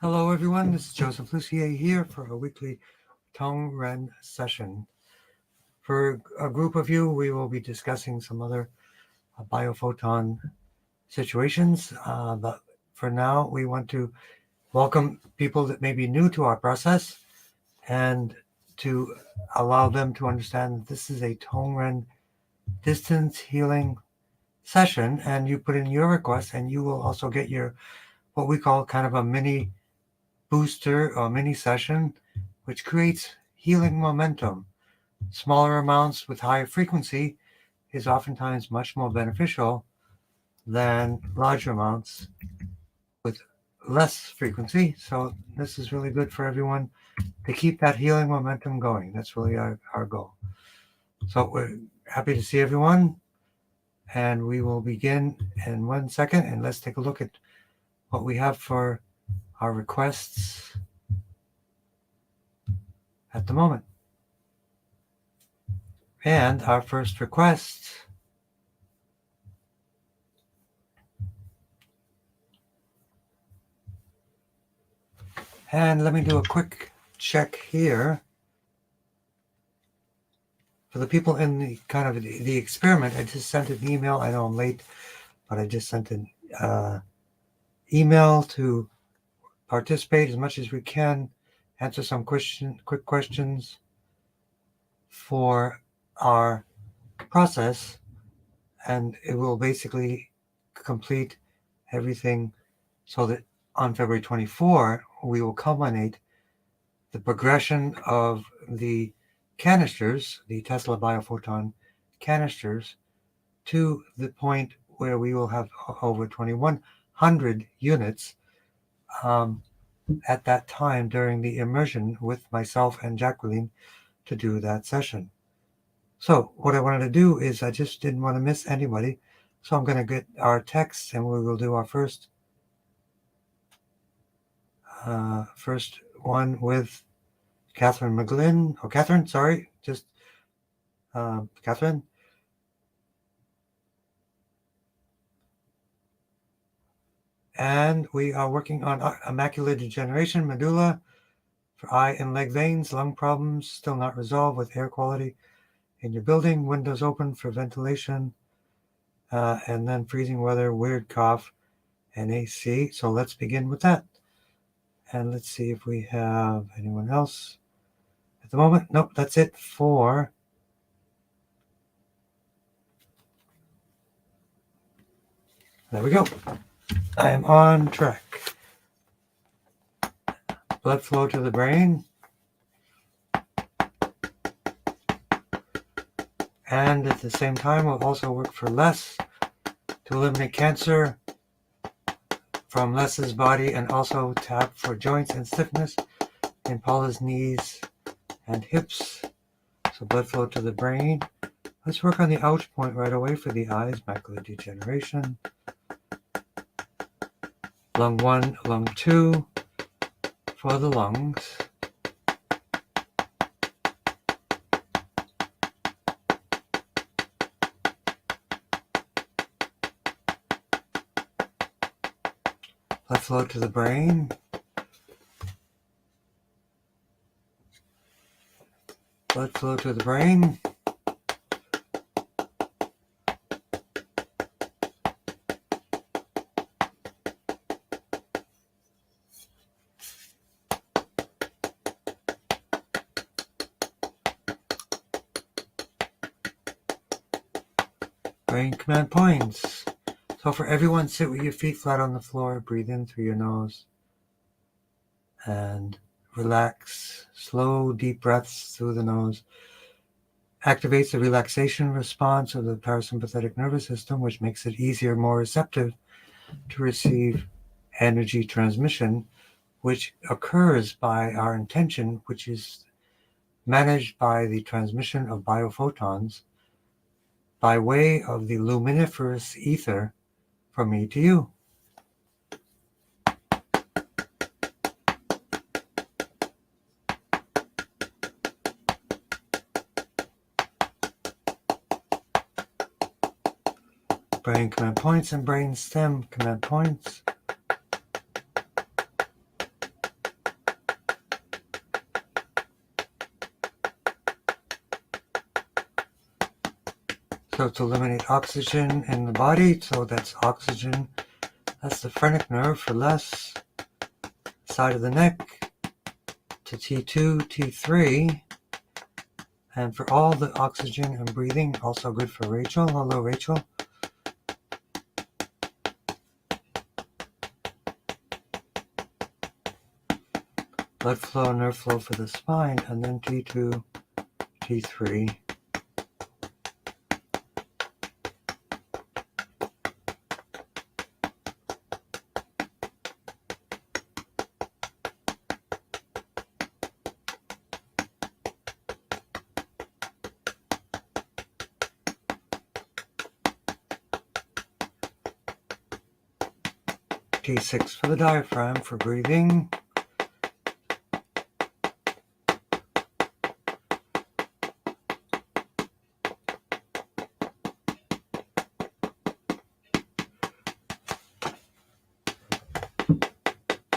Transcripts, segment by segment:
Hello, everyone. This is Joseph Lucier here for a weekly Tongren session. For a group of you, we will be discussing some other biophoton situations. But for now, we want to welcome people that may be new to our process and to allow them to understand that this is a Tongren Distance healing session. And you put in your request, and you will also get your what we call kind of a mini booster or mini session, which creates healing momentum. Smaller amounts with higher frequency is oftentimes much more beneficial than larger amounts with less frequency. So this is really good for everyone to keep that healing momentum going. That's really our goal. So we're happy to see everyone, and we will begin in 1 second. And let's take a look at what we have for our requests at the moment. And our first request and let me do a quick check here. For the people in the kind of the experiment, I just sent an email. I know I'm late, but I just sent an email to participate as much as we can, answer some quick questions for our process, and it will basically complete everything so that on February 24, we will culminate the progression of the canisters, the Tesla biophoton canisters, to the point where we will have over 2,100 units at that time during the immersion with myself and Jacqueline to do that session. So what I wanted to do is I just didn't want to miss anybody. So I'm going to get our text and we will do our first one with Catherine McGlynn. Oh, Catherine, sorry. Just Catherine. And we are working on macular degeneration, medulla, for eye and leg veins, lung problems still not resolved with air quality in your building, windows open for ventilation, and then freezing weather, weird cough, and AC. So let's begin with that. And let's see if we have anyone else at the moment. Nope, that's it for... There we go. I am on track. Blood flow to the brain. And at the same time, we'll also work for Les to eliminate cancer from Les's body, and also tap for joints and stiffness in Paula's knees and hips. So blood flow to the brain. Let's work on the ouch point right away for the eyes, macular degeneration. Lung 1, lung 2 for the lungs. Blood flow to the brain. Blood flow to the brain. Brain command points. So for everyone, sit with your feet flat on the floor, breathe in through your nose, and relax. Slow, deep breaths through the nose. Activates the relaxation response of the parasympathetic nervous system, which makes it easier, more receptive to receive energy transmission, which occurs by our intention, which is managed by the transmission of biophotons by way of the luminiferous ether from me to you. Brain command points and brain stem command points. So to eliminate oxygen in the body, so that's oxygen. That's the phrenic nerve for less. Side of the neck to T2, T3. And for all the oxygen and breathing, also good for Rachel. Hello, Rachel. Blood flow, nerve flow for the spine, and then T2, T3. T6 for the diaphragm for breathing.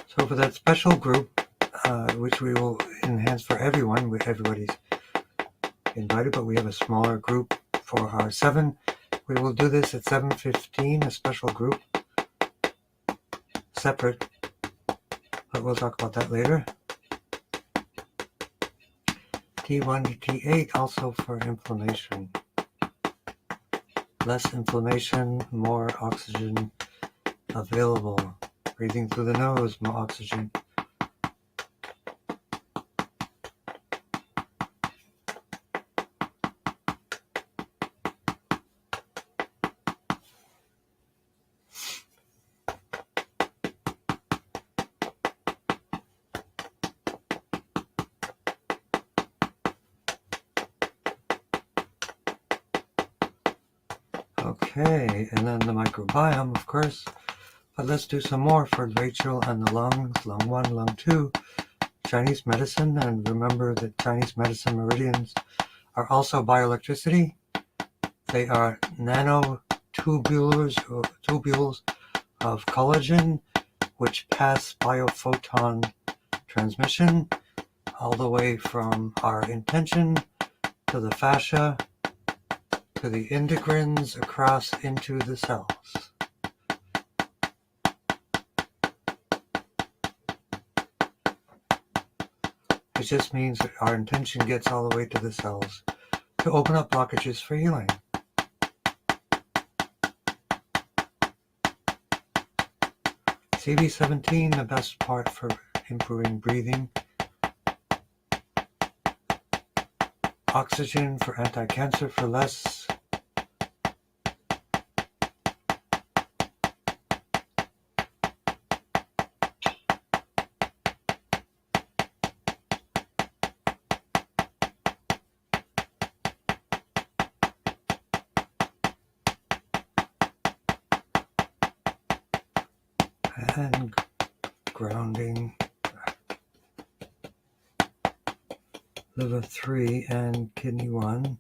So for that special group, which we will enhance for everyone, everybody's invited, but we have a smaller group for our 7. We will do this at 7:15, a special group, separate, but we'll talk about that later. T1 to T8 also for inflammation. Less inflammation, more oxygen available. Breathing through the nose, more oxygen. Okay, and then the microbiome, of course. But let's do some more for Rachel and the lungs, lung 1, lung 2, Chinese medicine. And remember that Chinese medicine meridians are also bioelectricity. They are nanotubules of collagen, which pass biophoton transmission all the way from our intention to the fascia, to the integrins across into the cells. It just means that our intention gets all the way to the cells to open up blockages for healing. CV17, the best part for improving breathing. Oxygen for anti-cancer for less. And grounding. Liver 3 and kidney 1.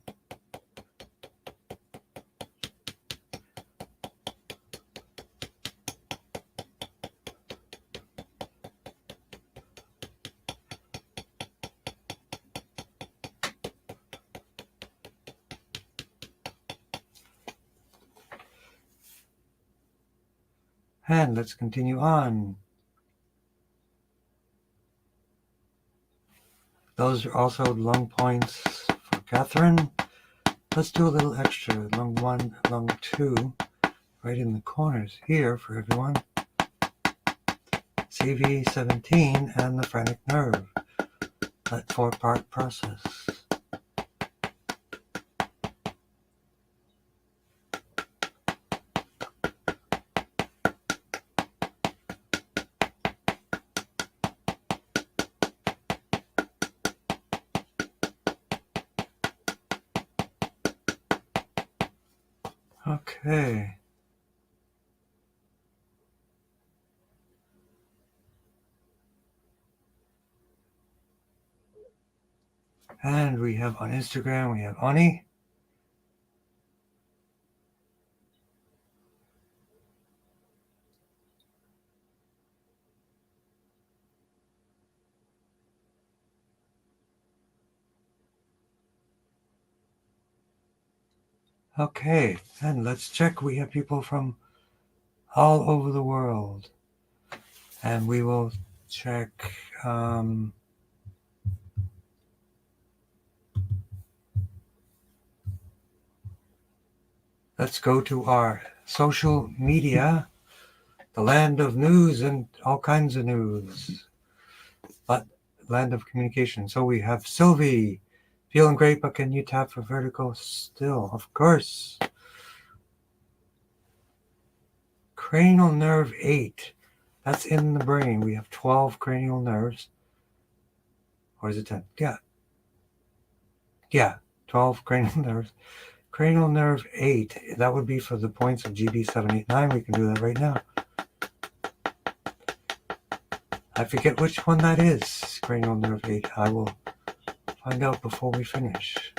And let's continue on. Those are also lung points for Catherine. Let's do a little extra. Lung 1, lung 2, right in the corners here for everyone. CV17 and the phrenic nerve. That 4-part process. Okay. And we have on Instagram, we have Ani. Okay, and let's check. We have people from all over the world. And we will check. Let's go to our social media, the land of news and all kinds of news, but land of communication. So we have Sylvie, feeling great, but can you tap for vertical still? Of course. Cranial nerve 8. That's in the brain. We have 12 cranial nerves. Or is it 10? Yeah, 12 cranial nerves. Cranial nerve 8. That would be for the points of GB789. We can do that right now. I forget which one that is, cranial nerve 8. I will find out before we finish.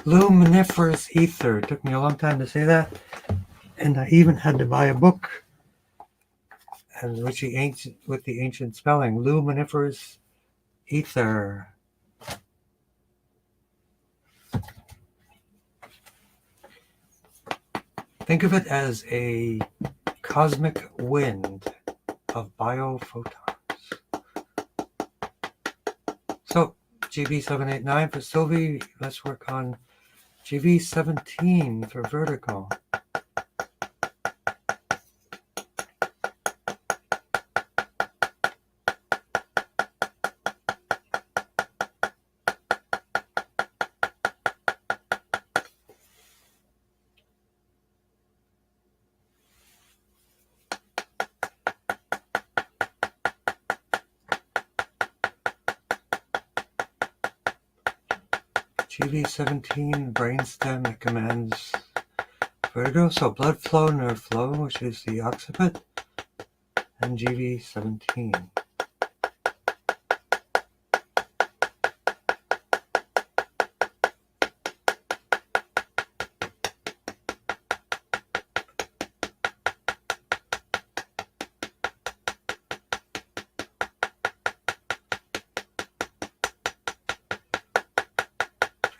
Luminiferous ether. It took me a long time to say that. And I even had to buy a book and with the ancient spelling. Luminiferous ether. Think of it as a cosmic wind of biophotons. So, GB789 for Sylvie. Let's work on GB17 for vertical. GB17 brainstem that commands vertigo. So blood flow, nerve flow, which is the occiput, and GB17.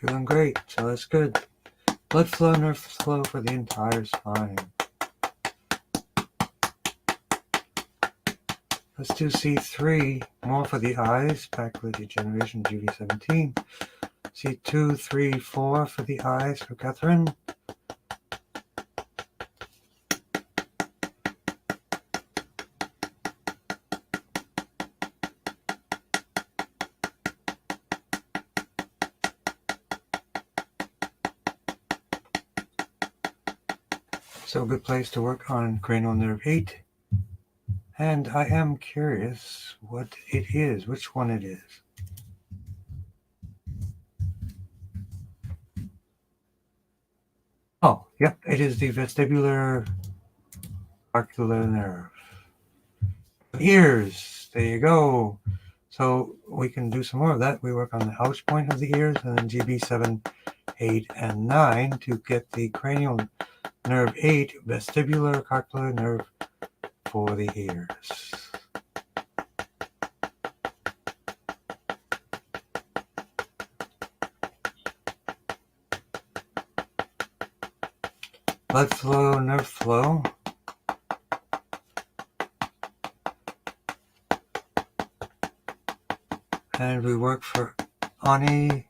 Feeling great, so that's good. Blood flow, nerve flow for the entire spine. Let's do C3, more for the eyes, macular degeneration, GB17. C2, 3, 4 for the eyes for Catherine. So a good place to work on cranial nerve 8. And I am curious what it is, which one it is. Oh, yep, it is the vestibular ocular nerve. Ears, there you go. So we can do some more of that. We work on the ouch point of the ears, and then GB7, 8, and 9 to get the cranial nerve 8, vestibular ocular nerve for the ears. Blood flow, nerve flow. And we work for Ani,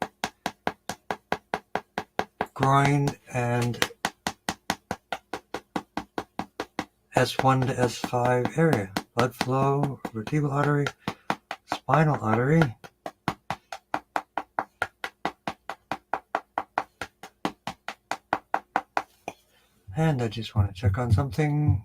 groin, and S1 to S5 area. Blood flow, vertebral artery, spinal artery. And I just want to check on something.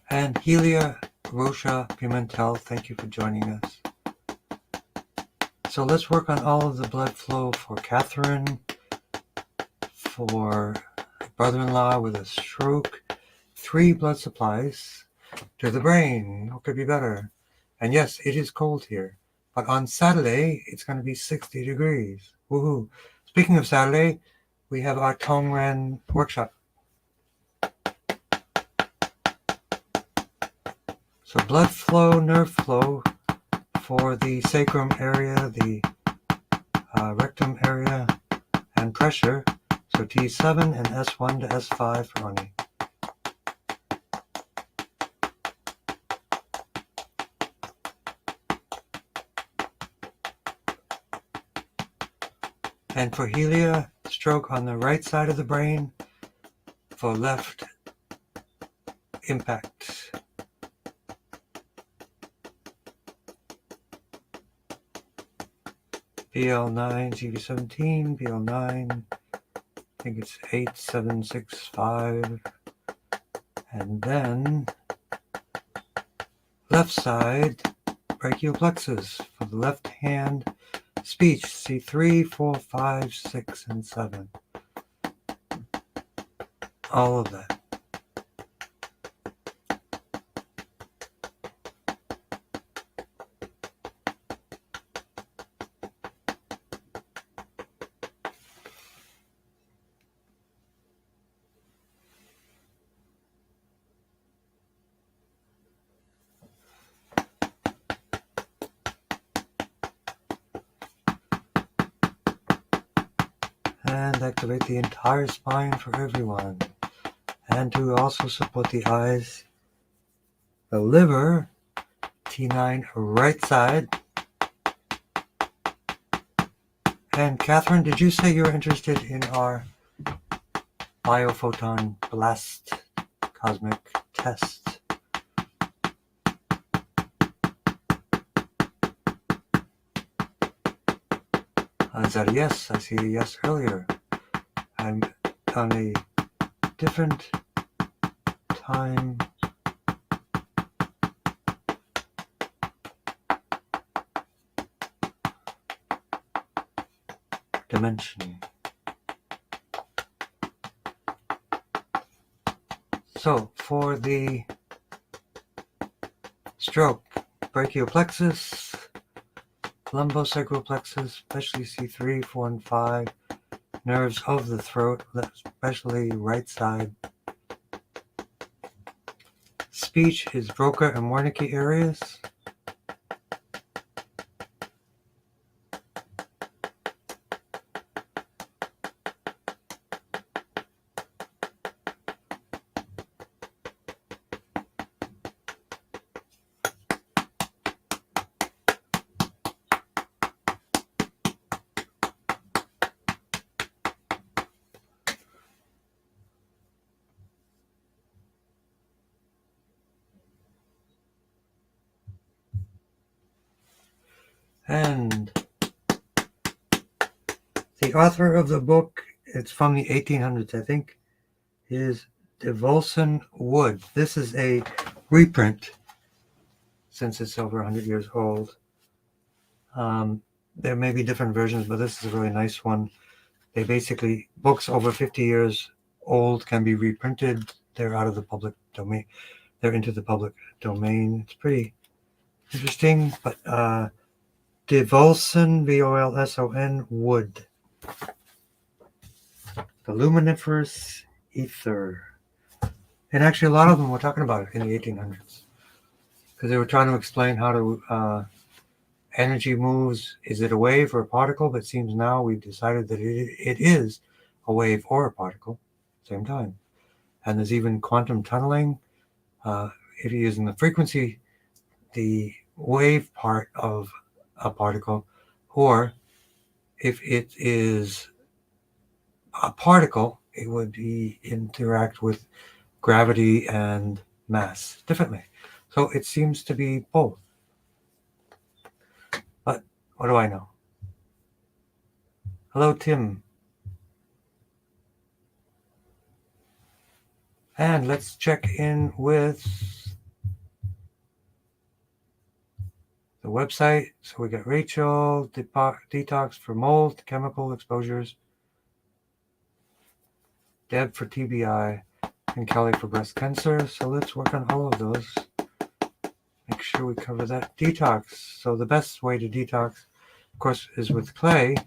And Helia Rocha Pimentel, thank you for joining us. So let's work on all of the blood flow for Catherine, for brother-in-law with a stroke, 3 blood supplies to the brain. What could be better? And yes, it is cold here, but on Saturday, it's going to be 60 degrees. Woohoo. Speaking of Saturday, we have our Tongren workshop. So blood flow, nerve flow for the sacrum area, the rectum area, and pressure. So T7 and S1 to S5 for honey. And for Helia, stroke on the right side of the brain, for left impact. BL9, CV17, BL9, I think it's 8765. And then left side, brachial plexus for the left hand, speech, C3, 4, 5, 6, and 7. All of that. And activate the entire spine for everyone. And to also support the eyes, the liver, T9 right side. And Catherine, did you say you're interested in our biophoton blast cosmic test? Is that a yes? I see a yes earlier. I'm on a different time dimension. So for the stroke, brachial plexus, lumbosacral plexus, especially C3, 4, and 5, nerves of the throat, especially right side. Speech is Broca and Wernicke areas. And the author of the book, it's from the 1800s, I think, is Devolson Wood. This is a reprint, since it's over 100 years old. There may be different versions, but this is a really nice one. They basically, books over 50 years old can be reprinted. They're out of the public domain. They're into the public domain. It's pretty interesting, but Devolson, Volson, Wood. The luminiferous ether. And actually, a lot of them were talking about it in the 1800s because they were trying to explain how to energy moves. Is it a wave or a particle? But it seems now we've decided that it is a wave or a particle, same time. And there's even quantum tunneling. If you're using the frequency, the wave part of a particle, or if it is a particle, it would be interact with gravity and mass differently. So it seems to be both. But what do I know? Hello, Tim. And let's check in with the website. So we got Rachel, Detox for mold, chemical exposures, Deb for TBI, and Kelly for breast cancer. So let's work on all of those. Make sure we cover that. Detox. So the best way to detox, of course, is with clay.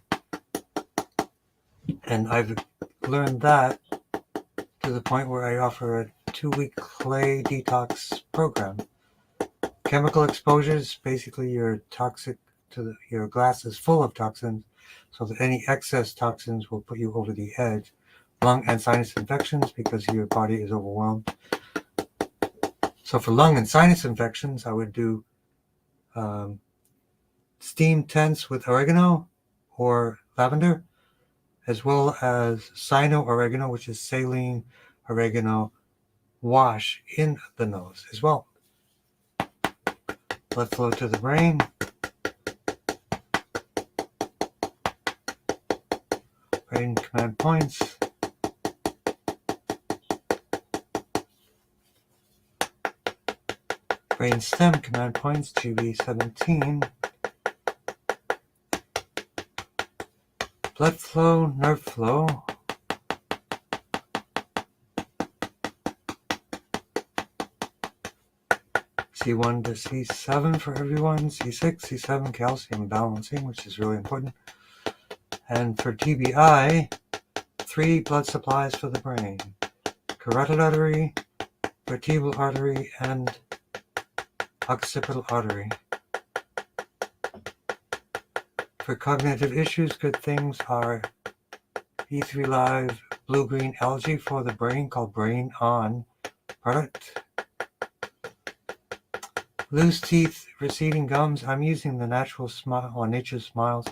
And I've learned that to the point where I offer a 2-week clay detox program. Chemical exposures, basically you're toxic your glass is full of toxins, so that any excess toxins will put you over the edge. Lung and sinus infections, because your body is overwhelmed. So for lung and sinus infections, I would do steam tents with oregano or lavender, as well as cyano oregano, which is saline oregano wash in the nose as well. Blood flow to the brain. Brain command points. Brain stem command points, GB17. Blood flow, nerve flow. C1 to C7 for everyone. C6, C7 calcium balancing, which is really important. And for TBI, 3 blood supplies for the brain. Carotid artery, vertebral artery, and occipital artery. For cognitive issues, good things are E3 Live blue-green algae for the brain called Brain On product. Loose teeth, receding gums. I'm using the Natural Smile or Nature's Smiles.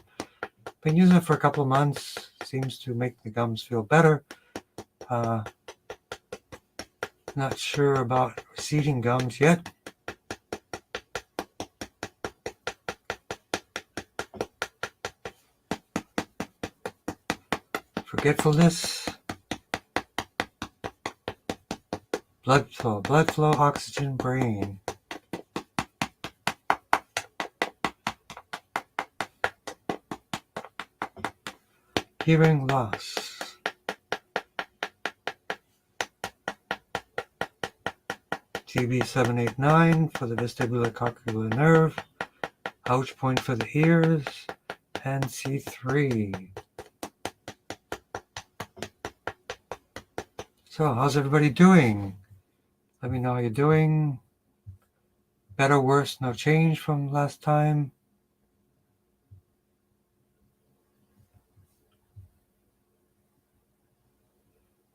Been using it for a couple of months. Seems to make the gums feel better. Not sure about receding gums yet. Forgetfulness. Blood flow, oxygen, brain. Hearing loss. TB789 for the vestibular cochlear nerve. Ouch point for the ears. And C3. So, how's everybody doing? Let me know how you're doing. Better, worse, no change from last time.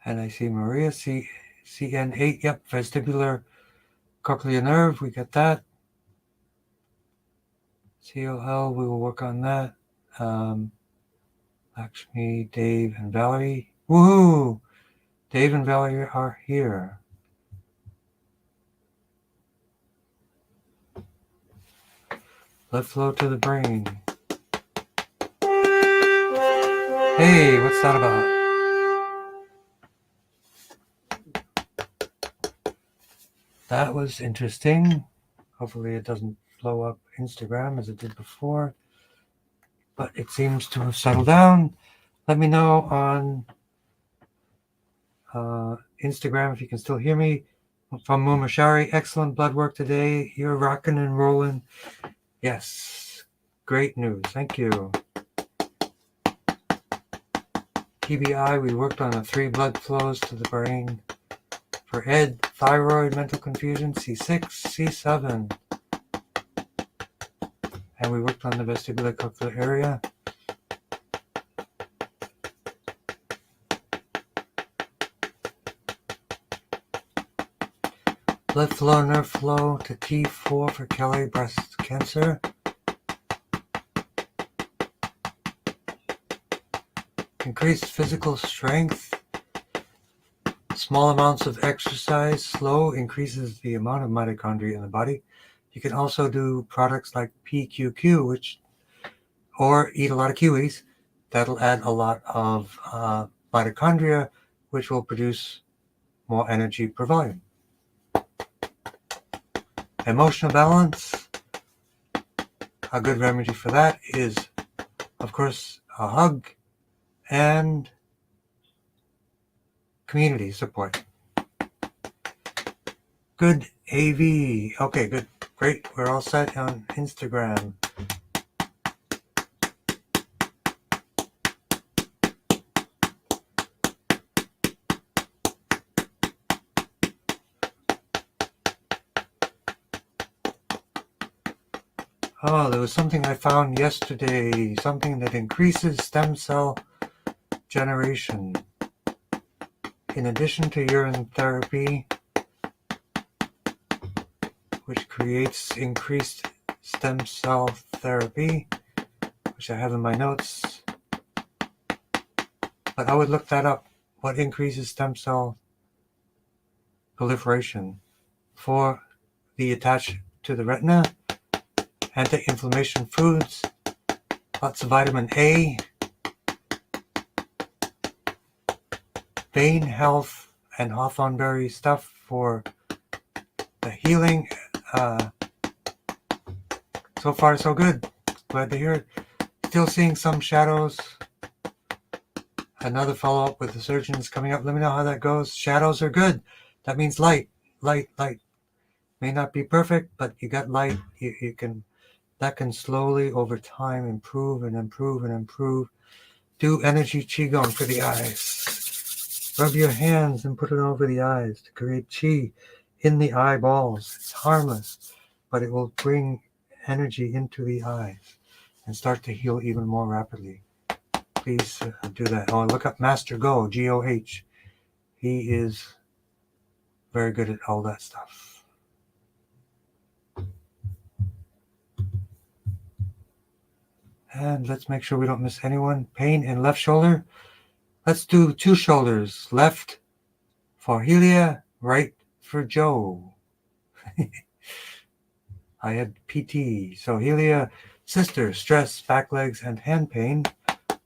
And I see Maria, CN8, yep, vestibular cochlear nerve, we got that. COL, we will work on that. Lakshmi, Dave, and Valerie. Woohoo! Dave and Valerie are here. Blood flow to the brain. Hey, what's that about? That was interesting. Hopefully it doesn't blow up Instagram as it did before. But it seems to have settled down. Let me know on Instagram if you can still hear me. From Mumashari, excellent blood work today. You're rocking and rolling. Yes, great news. Thank you. TBI, we worked on the 3 blood flows to the brain. For Ed, thyroid, mental confusion, C6, C7. And we worked on the vestibular cochlear area. Blood flow, nerve flow to T4 for Kelly, breast cancer. Increased physical strength. Small amounts of exercise, slow, increases the amount of mitochondria in the body. You can also do products like PQQ, or eat a lot of kiwis. That'll add a lot of mitochondria, which will produce more energy per volume. Emotional balance. A good remedy for that is, of course, a hug and community support. Good AV. Okay, good. Great. We're all set on Instagram. Oh, there was something I found yesterday, something that increases stem cell generation. In addition to urine therapy, which creates increased stem cell therapy, which I have in my notes. But I would look that up. What increases stem cell proliferation? For the attached to the retina, anti-inflammation foods, lots of vitamin A, vein health, and hawthorn berry stuff for the healing. So far, so good. Glad to hear it. Still seeing some shadows. Another follow-up with the surgeons coming up. Let me know how that goes. Shadows are good. That means light. May not be perfect, but you got light. You can, that can slowly over time improve and improve and improve. Do energy qigong for the eyes. Rub your hands and put it over the eyes to create qi in the eyeballs. It's harmless, but it will bring energy into the eyes and start to heal even more rapidly. Please do that. Oh, look up Master Go, G-O-H. He is very good at all that stuff. And let's make sure we don't miss anyone. Pain in left shoulder. Let's do two shoulders. Left for Helia, right for Joe. I had PT. So Helia, sister, stress, back, legs, and hand pain.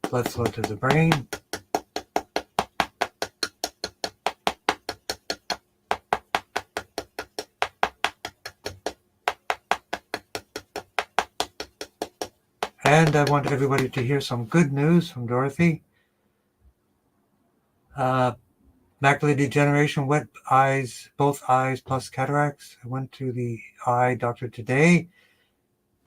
Blood flow to the brain. And I want everybody to hear some good news from Dorothy. Macular degeneration, wet eyes, both eyes plus cataracts. I went to the eye doctor today.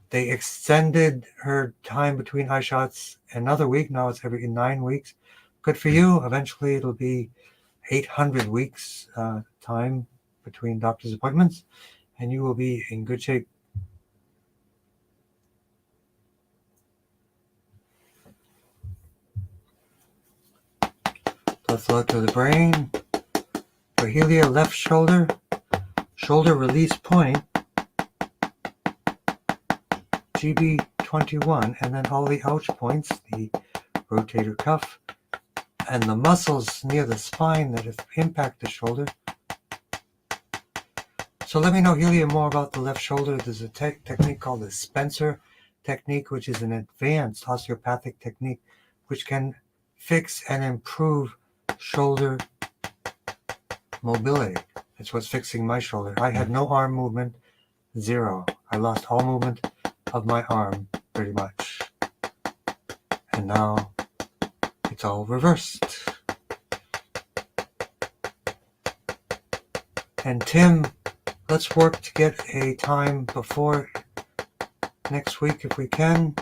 They extended her time between eye shots another week. Now it's every 9 weeks. Good for you. Eventually it'll be 800 weeks time between doctor's appointments, and you will be in good shape. Blood flow to the brain. For Helia, left shoulder, shoulder release point, GB21, and then all the ouch points, the rotator cuff, and the muscles near the spine that impact the shoulder. So let me know, Helia, more about the left shoulder. There's a technique called the Spencer technique, which is an advanced osteopathic technique, which can fix and improve shoulder mobility. It's what's fixing my shoulder. I had no arm movement, zero. I lost all movement of my arm, pretty much. And now it's all reversed. And Tim, let's work to get a time before next week if we can.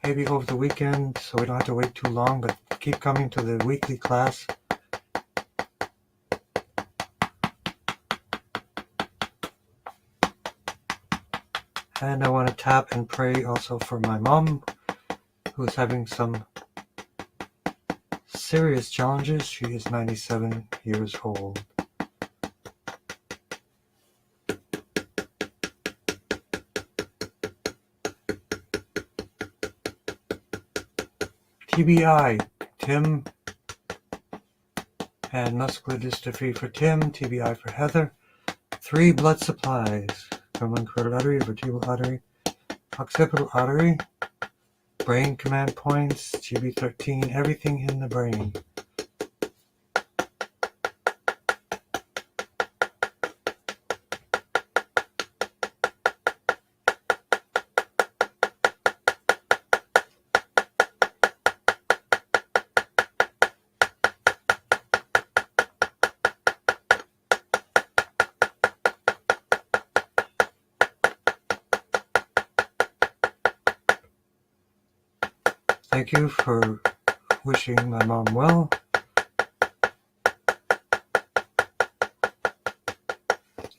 Maybe over the weekend so we don't have to wait too long, but keep coming to the weekly class. And I want to tap and pray also for my mom, who's having some serious challenges. She is 97 years old. TBI, Tim, and muscular dystrophy for Tim, TBI for Heather. 3 blood supplies from one carotid artery, vertebral artery, occipital artery, brain command points, GB13, everything in the brain. Thank you for wishing my mom well.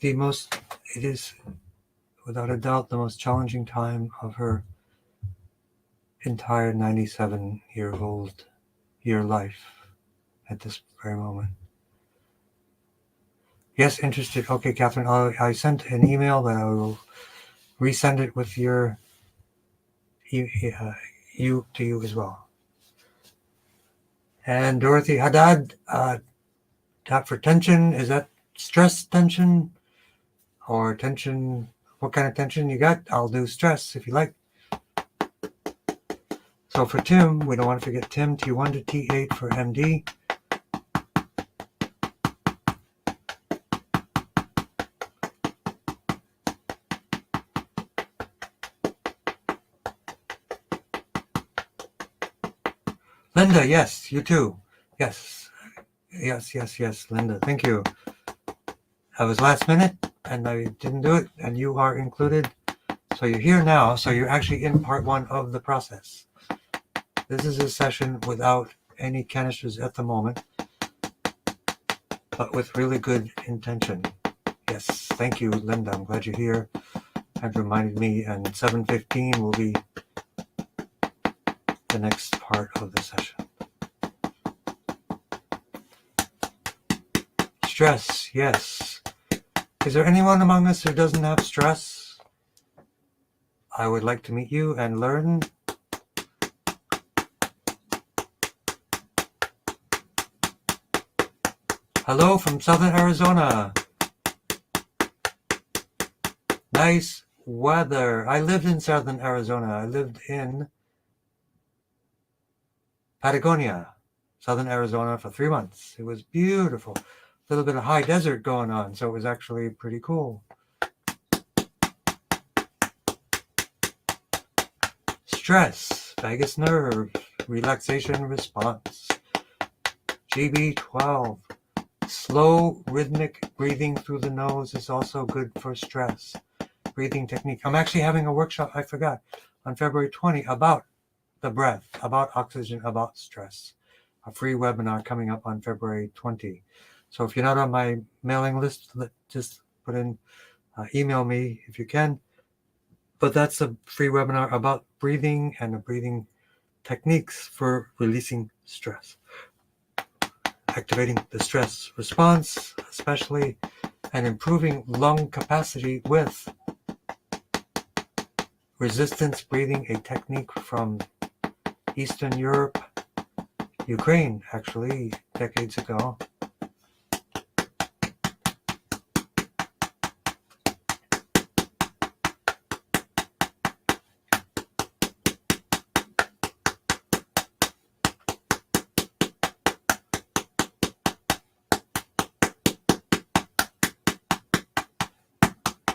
It is without a doubt the most challenging time of her entire 97-year-old life at this very moment. Yes, interested. Okay, Catherine, I sent an email, but I will resend it with your you to you as well. And Dorothy Haddad, tap for tension. Is that stress tension or tension? What kind of tension you got? I'll do stress if you like. So for Tim, we don't want to forget Tim, T1 to T8 for MD. Linda, yes, you too. Yes, Linda, thank you. I was last minute and I didn't do it, and you are included. So you're here now, so you're actually in part 1 of the process. This is a session without any canisters at the moment, but with really good intention. Yes, thank you, Linda. I'm glad you're here and reminded me, and 7:15 will be the next part of the session. Stress, yes. Is there anyone among us who doesn't have stress? I would like to meet you and learn. Hello from Southern Arizona. Nice weather. I lived in Southern Arizona. I lived in Patagonia, Southern Arizona for 3 months. It was beautiful. A little bit of high desert going on, so it was actually pretty cool. Stress, vagus nerve, relaxation response. GB12. Slow rhythmic breathing through the nose is also good for stress. Breathing technique. I'm actually having a workshop, I forgot, on February 20 about the breath, about oxygen, about stress. A free webinar coming up on February 20. So if you're not on my mailing list, just put in, email me if you can. But that's a free webinar about breathing and the breathing techniques for releasing stress. Activating the stress response, especially, and improving lung capacity with resistance breathing, a technique from Eastern Europe, Ukraine, actually, decades ago.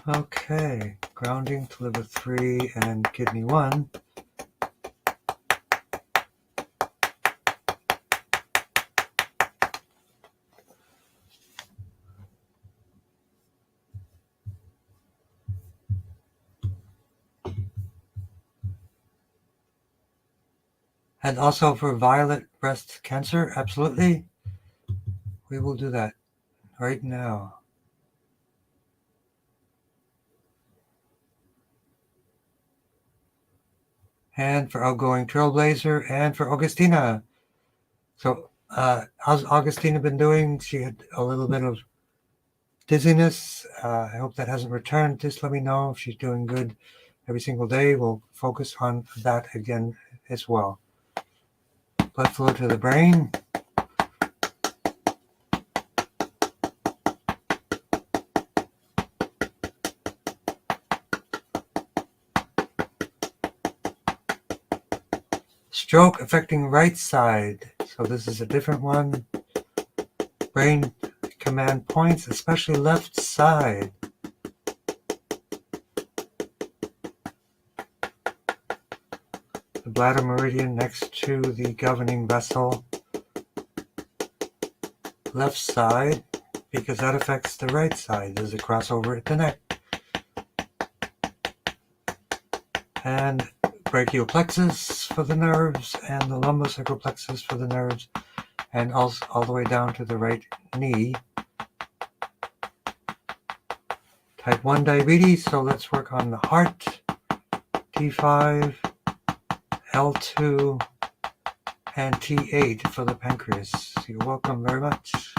Okay, grounding to liver 3 and kidney 1. And also for violet breast cancer, absolutely. We will do that right now. And for outgoing trailblazer, and for Augustina. So how's Augustina been doing? She had a little bit of dizziness. I hope that hasn't returned. Just let me know if she's doing good every single day. We'll focus on that again as well. Blood flow to the brain. Stroke affecting right side. So this is a different one. Brain command points, especially left side. The bladder meridian next to the governing vessel. Left side, because that affects the right side. There's a crossover at the neck. And brachial plexus for the nerves and the lumbosacral plexus for the nerves, and also all the way down to the right knee. Type 1 diabetes, so let's work on the heart. T5, L2, and T8 for the pancreas. You're welcome very much.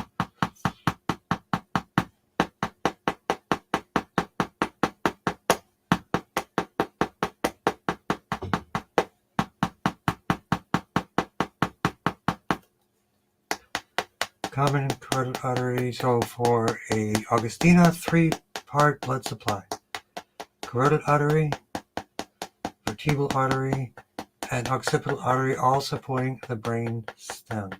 Common carotid artery, so for a Augustina, 3-part blood supply. Carotid artery, vertebral artery, and occipital artery, all supporting the brain stem.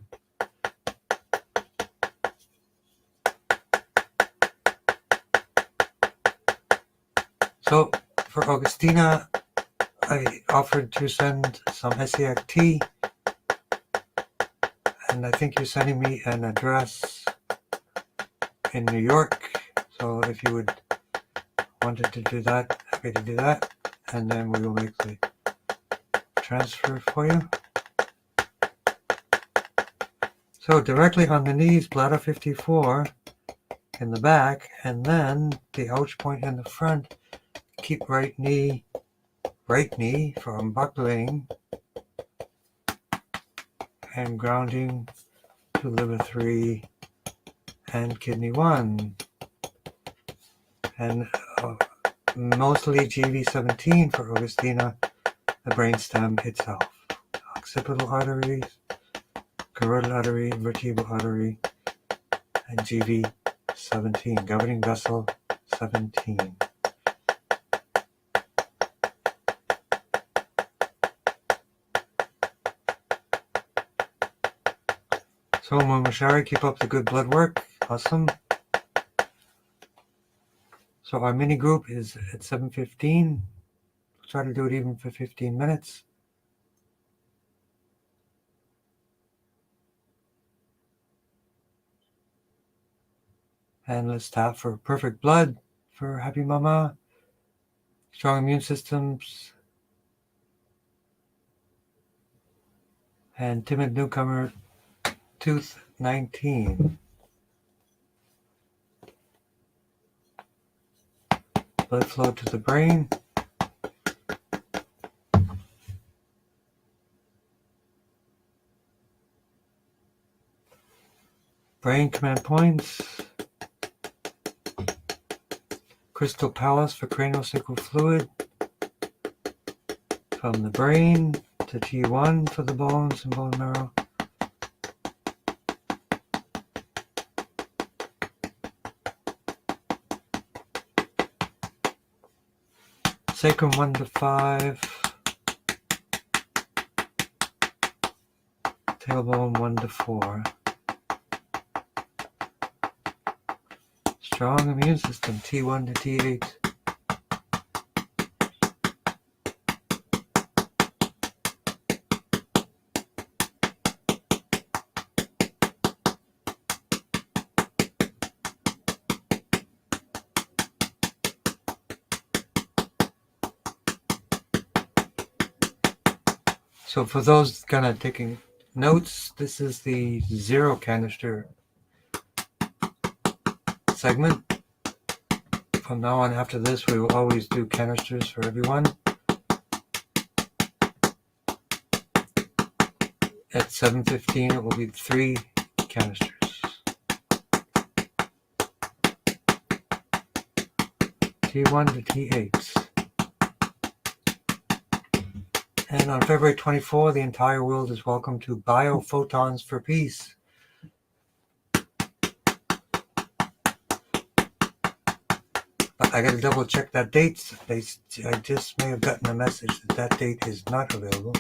So for Augustina, I offered to send some SEAC-T, and I think you're sending me an address in New York. So if you would wanted to do that, happy to do that, and then we will make the transfer for you. So directly on the knees, bladder 54 in the back, and then the ouch point in the front. Keep right knee from buckling and grounding to liver 3 and kidney 1, and mostly GV17 for Augustina, the brainstem itself. Occipital arteries, carotid artery, vertebral artery, and GV17, governing vessel 17. So Momashari, keep up the good blood work. Awesome. So our mini group is at 7:15. We'll try to do it even for 15 minutes. And let's tap for perfect blood for Happy Mama, strong immune systems, and timid newcomer, tooth 19. Blood flow to the brain. Brain command points. Crystal Palace for craniosacral fluid. From the brain to T1 for the bones and bone marrow. Sacrum 1 to 5. Tailbone 1 to 4. Strong immune system, T1 to T8. So for those kind of taking notes, this is the 0 canister segment. From now on, after this, we will always do canisters for everyone. At 7:15, it will be 3 canisters. T1 to T8. And on February 24, the entire world is welcome to Biophotons for Peace. But I gotta double check that date. I just may have gotten a message that that date is not available.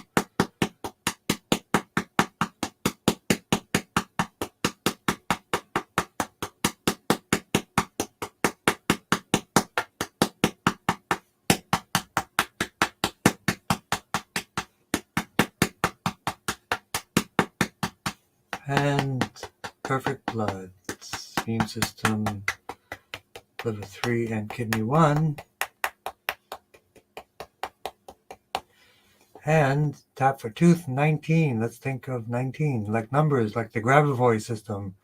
And perfect blood, immune system, liver 3 and kidney 1. And tap for tooth 19. Let's think of 19, like numbers, like the Grabavoy system,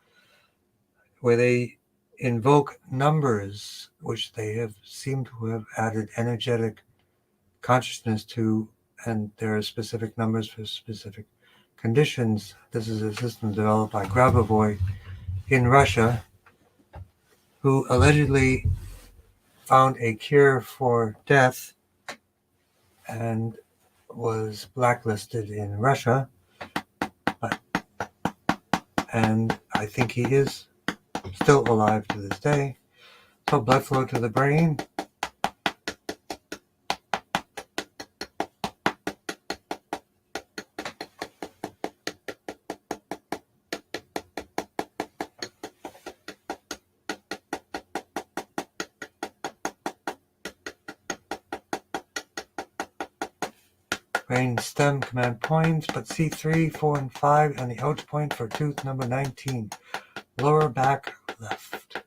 where they invoke numbers, which they have seemed to have added energetic consciousness to, and there are specific numbers for specific conditions. This is a system developed by Grabavoy in Russia, who allegedly found a cure for death and was blacklisted in Russia. And I think he is still alive to this day. So blood flow to the brain. Brain stem command points, but C3, 4, and 5, and the ouch point for tooth number 19. Lower back left.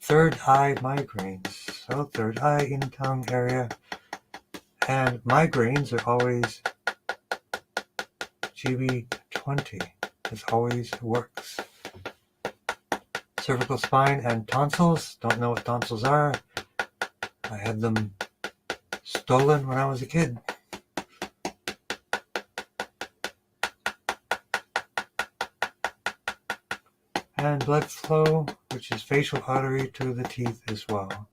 Third eye migraines. So third eye in tongue area. And migraines are always GB20. This always works. Cervical spine and tonsils. Don't know what tonsils are. I had them stolen when I was a kid. And blood flow, which is facial artery to the teeth as well.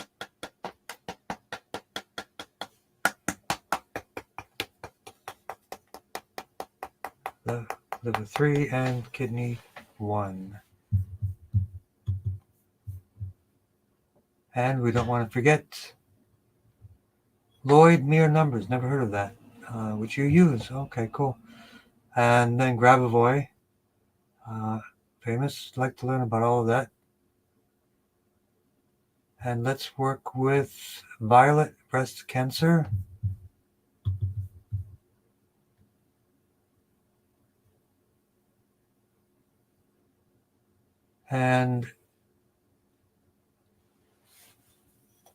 Liver 3 and kidney 1. And we don't want to forget Lloyd Mere numbers. Never heard of that. Which you use. Okay, cool. And then Grabavoy. Famous. Like to learn about all of that. And let's work with violet breast cancer. And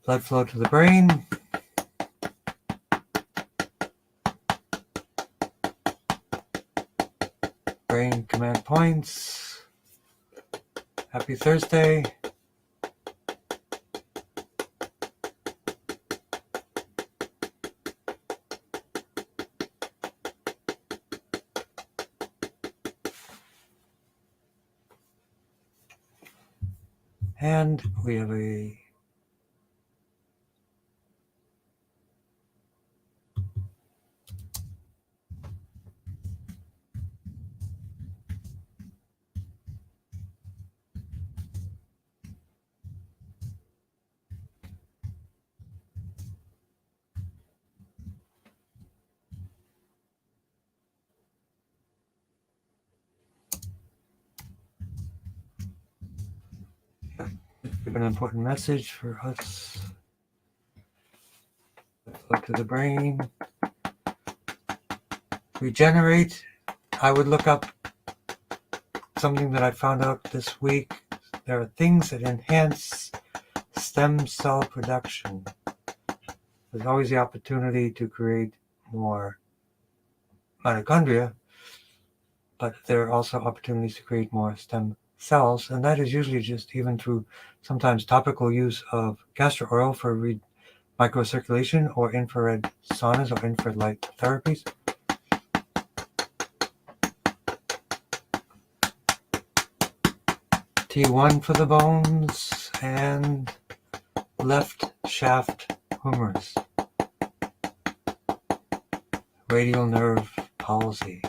blood flow to the brain. Brain command points. Happy Thursday. And we have a an important message for us. Look to the brain. Regenerate. I would look up something that I found out this week. There are things that enhance stem cell production. There's always the opportunity to create more mitochondria, but there are also opportunities to create more stem cells, and that is usually just even through sometimes topical use of castor oil for microcirculation or infrared saunas or infrared light therapies. T1 for the bones and left shaft humors. Radial nerve palsy.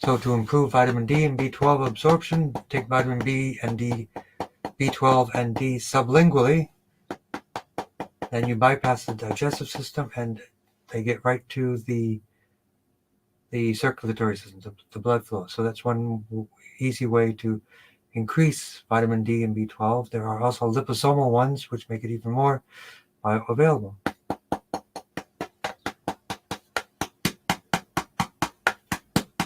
So to improve vitamin D and B12 absorption, take vitamin B and B12 and D sublingually. Then you bypass the digestive system and they get right to the circulatory system, the blood flow. So that's one easy way to increase vitamin D and B12. There are also liposomal ones, which make it even more bioavailable.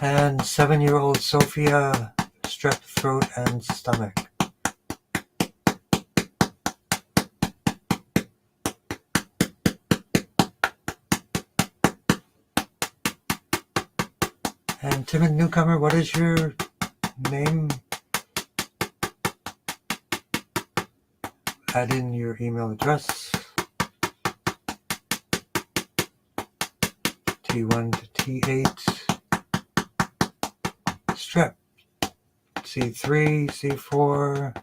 And 7-year-old Sophia, strep throat and stomach. And timid newcomer, what is your name? Add in your email address. T1 to T8. Strep. C3, C4.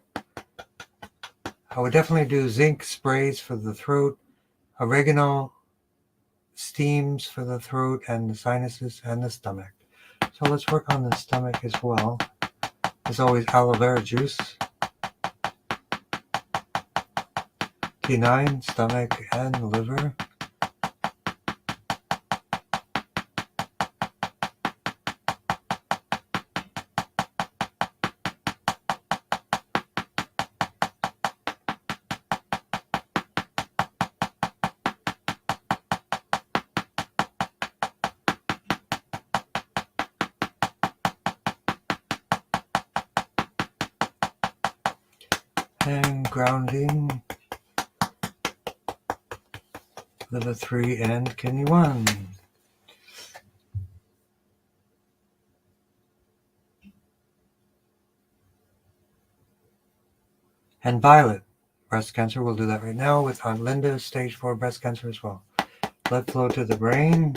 I would definitely do zinc sprays for the throat, oregano steams for the throat and the sinuses and the stomach. So let's work on the stomach as well. There's always aloe vera juice. T9, stomach and liver. And grounding, liver 3 and kidney 1. And violet, breast cancer. We'll do that right now with Aunt Linda, stage 4 breast cancer as well. Blood flow to the brain.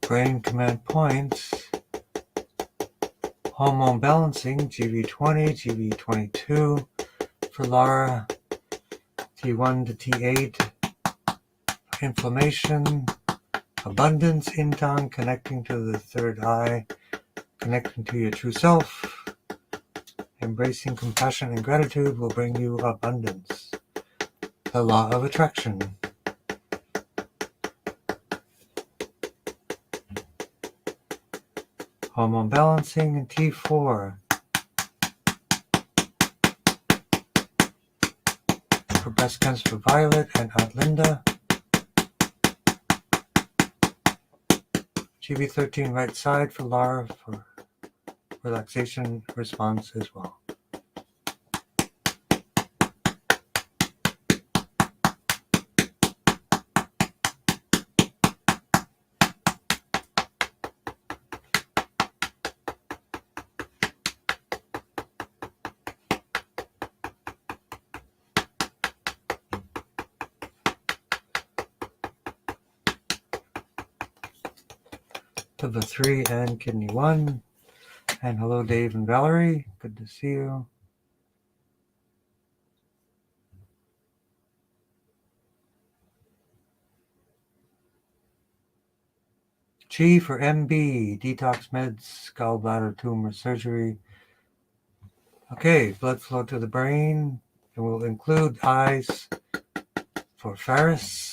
Brain command points. Hormone balancing, GV20, GV22 for Lara, T1 to T8, inflammation, abundance in Tong, connecting to the third eye, connecting to your true self, embracing compassion and gratitude will bring you abundance. The law of attraction. Hormone balancing and T4. For breast cancer for Violet and Aunt Linda. GV13 right side for Lara for relaxation response as well. Liver 3 and kidney 1. And hello Dave and Valerie, good to see you. G for MB, detox meds, gallbladder tumor surgery. Okay, blood flow to the brain. It will include eyes for Ferris.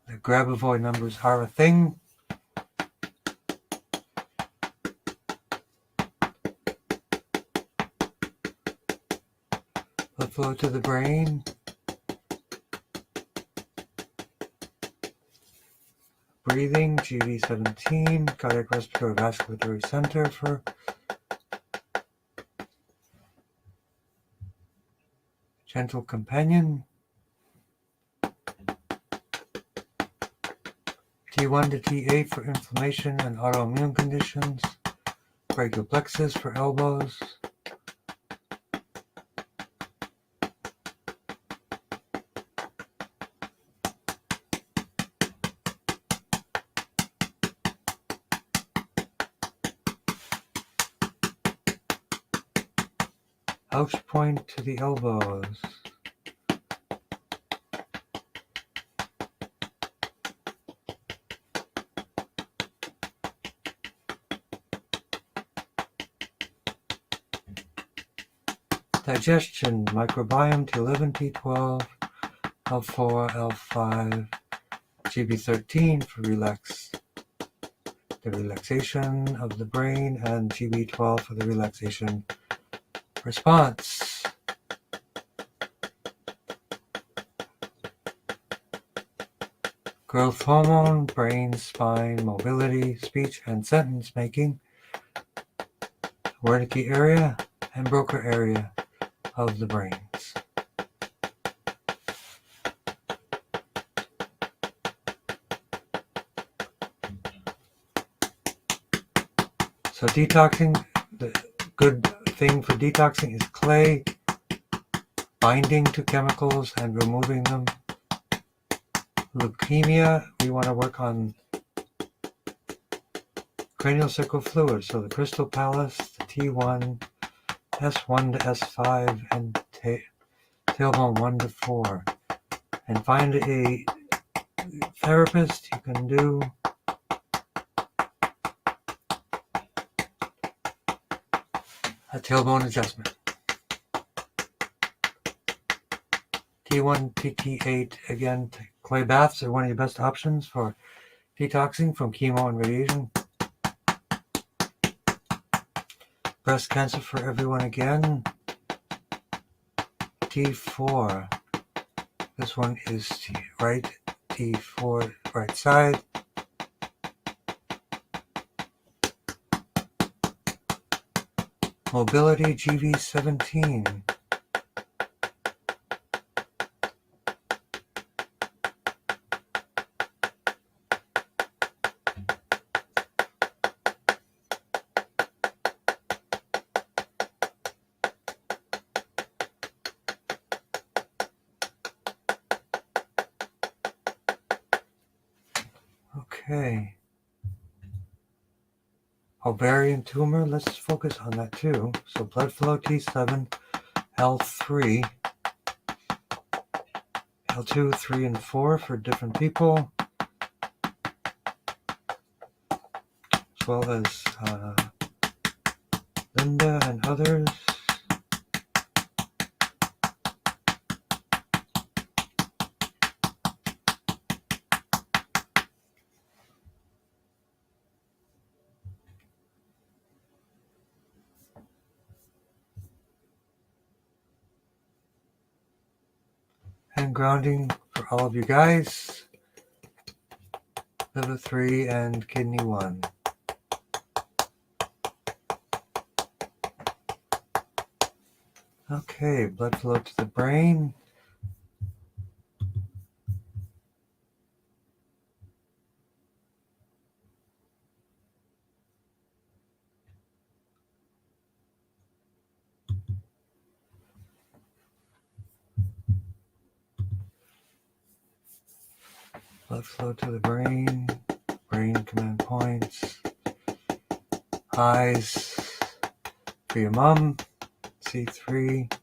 The Grabavoid numbers are a thing. Blood flow to the brain. Breathing, GV17, cardiac respiratory vasculatory center for gentle companion. T1 to T8 for inflammation and autoimmune conditions. Brachial plexus for elbows. Ouch point to the elbows. Digestion, microbiome, T11, T12, L4, L5, GB13 for relax the relaxation of the brain, and GB12 for the relaxation response. Growth hormone, brain, spine, mobility, speech, and sentence making, Wernicke area and Broca area of the brains. So detoxing, the good thing for detoxing is clay, binding to chemicals and removing them. Leukemia, we want to work on cranial sacral fluid, so the crystal palace, the T1, S1 to S5, and tailbone 1 to 4. And find a therapist you can do a tailbone adjustment. T1, TT8, again, clay baths are one of your best options for detoxing from chemo and radiation. Breast cancer for everyone again. T4. This one is right, T4, right side. Mobility, GV17. Okay. Ovarian tumor, let's focus on that too. So blood flow T7, L3, L2, 3, and 4 for different people, as well as Linda and others. And grounding for all of you guys. Liver 3 and kidney 1. Okay, blood flow to the brain. Blood flow to the brain, brain command points, eyes for your mom, C3,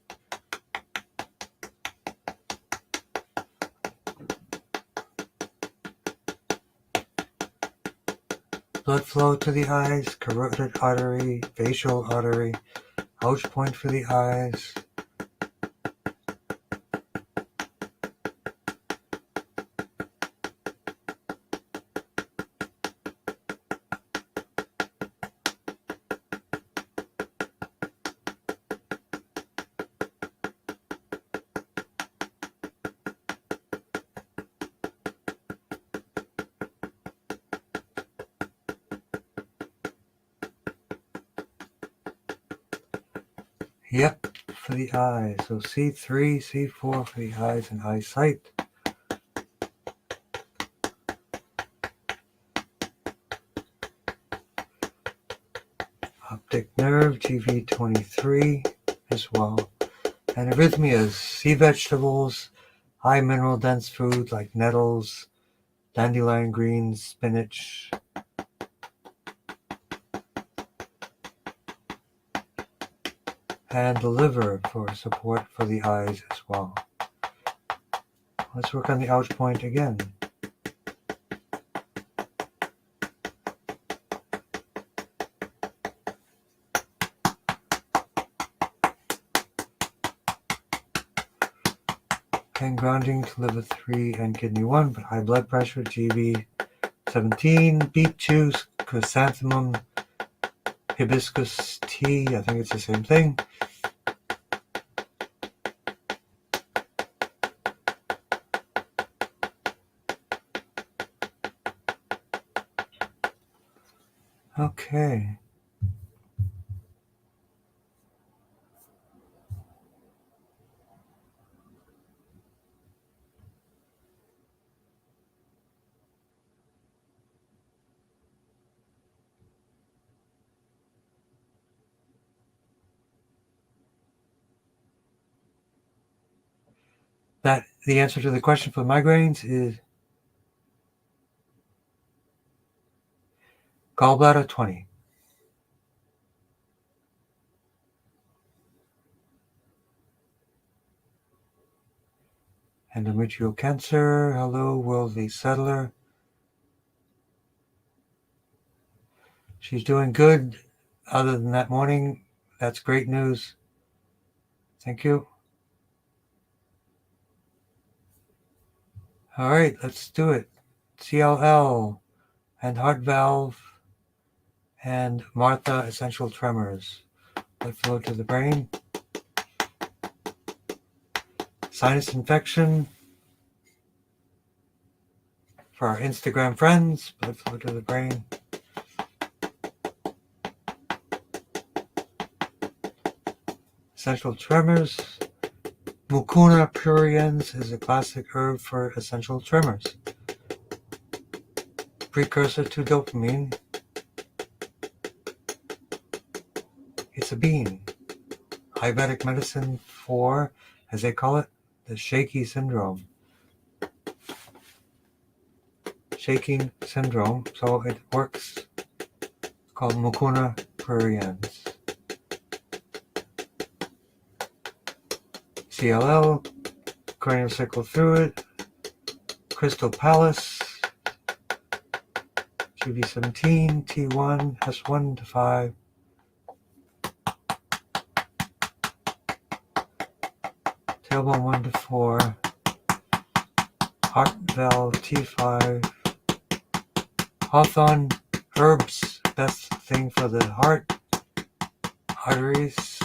blood flow to the eyes, carotid artery, facial artery, ouch point for the eyes, yep, for the eyes. So C3, C4 for the eyes and eyesight. Optic nerve, GV23 as well. And arrhythmias, sea vegetables, high mineral dense food like nettles, dandelion greens, spinach. And the liver for support for the eyes as well. Let's work on the ouch point again. And grounding to liver 3 and kidney 1, but high blood pressure, GV17, beet juice, chrysanthemum hibiscus tea. I think it's the same thing. Okay. That the answer to the question for migraines is gallbladder 20. Endometrial cancer. Hello, worldly settler. She's doing good. Other than that morning, that's great news. Thank you. All right, let's do it. CLL and heart valve and Martha essential tremors. Blood flow to the brain. Sinus infection. For our Instagram friends, blood flow to the brain. Essential tremors. Mucuna pruriens is a classic herb for essential tremors. Precursor to dopamine. It's a bean. Ayurvedic medicine for, as they call it, the shaky syndrome. Shaking syndrome, so it works. It's called Mucuna pruriens. CLL, craniosacral fluid, crystal palace, GB17, T1, S1 to 5, tailbone 1 to 4, heart valve T5, hawthorn, herbs, best thing for the heart, arteries,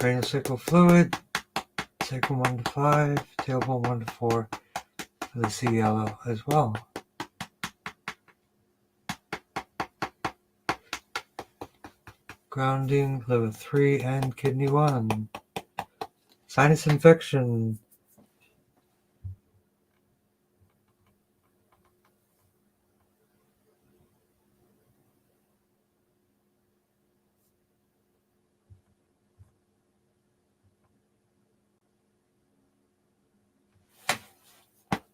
craniosacral fluid, sacrum 1 to 5, tailbone 1 to 4 for the CLL as well. Grounding, liver 3 and kidney 1. Sinus infection.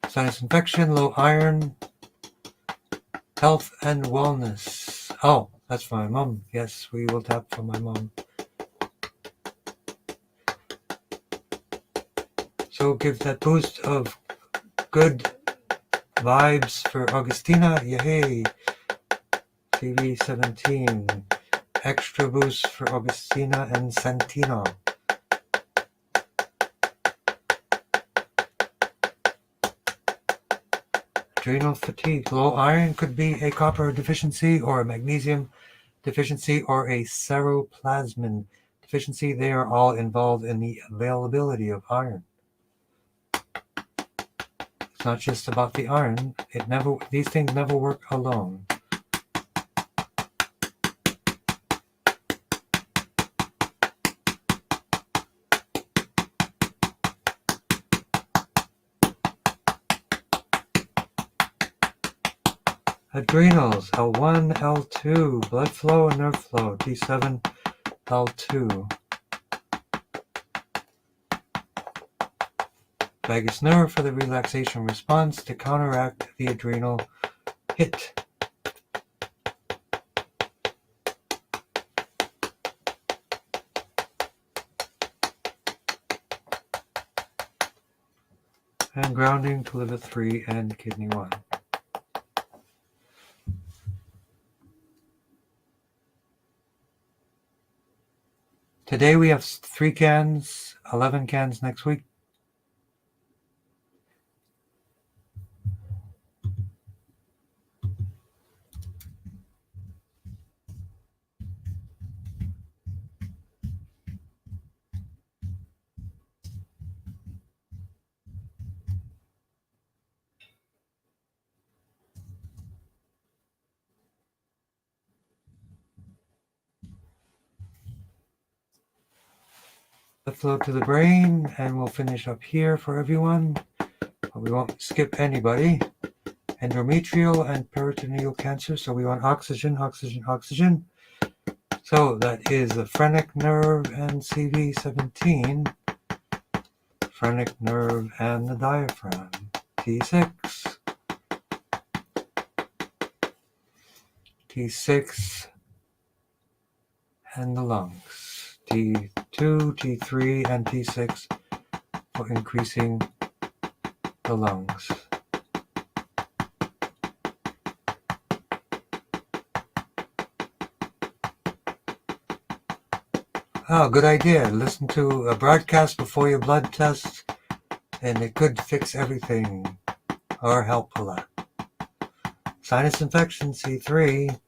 Sinus infection, low iron, health and wellness. Oh, that's for my mom. Yes, we will tap for my mom. So give that boost of good vibes for Augustina. Yay! TV17. Extra boost for Augustina and Santino. Adrenal fatigue. Low iron could be a copper deficiency or a magnesium deficiency or a ceruloplasmin deficiency. They are all involved in the availability of iron. It's not just about the iron. These things never work alone. Adrenals, L1, L2, blood flow and nerve flow, T7, L2. Vagus nerve for the relaxation response to counteract the adrenal hit. And grounding to liver 3 and kidney 1. Today we have 3 cans, 11 cans next week. Blood flow to the brain, and we'll finish up here for everyone. But we won't skip anybody. Endometrial and peritoneal cancer. So we want oxygen, oxygen, oxygen. So that is the phrenic nerve and CV17. Phrenic nerve and the diaphragm. T6. T6 and the lungs. T2, T3, and T6 for increasing the lungs. Oh, good idea. Listen to a broadcast before your blood test, and it could fix everything or help a lot. Sinus infection, C3.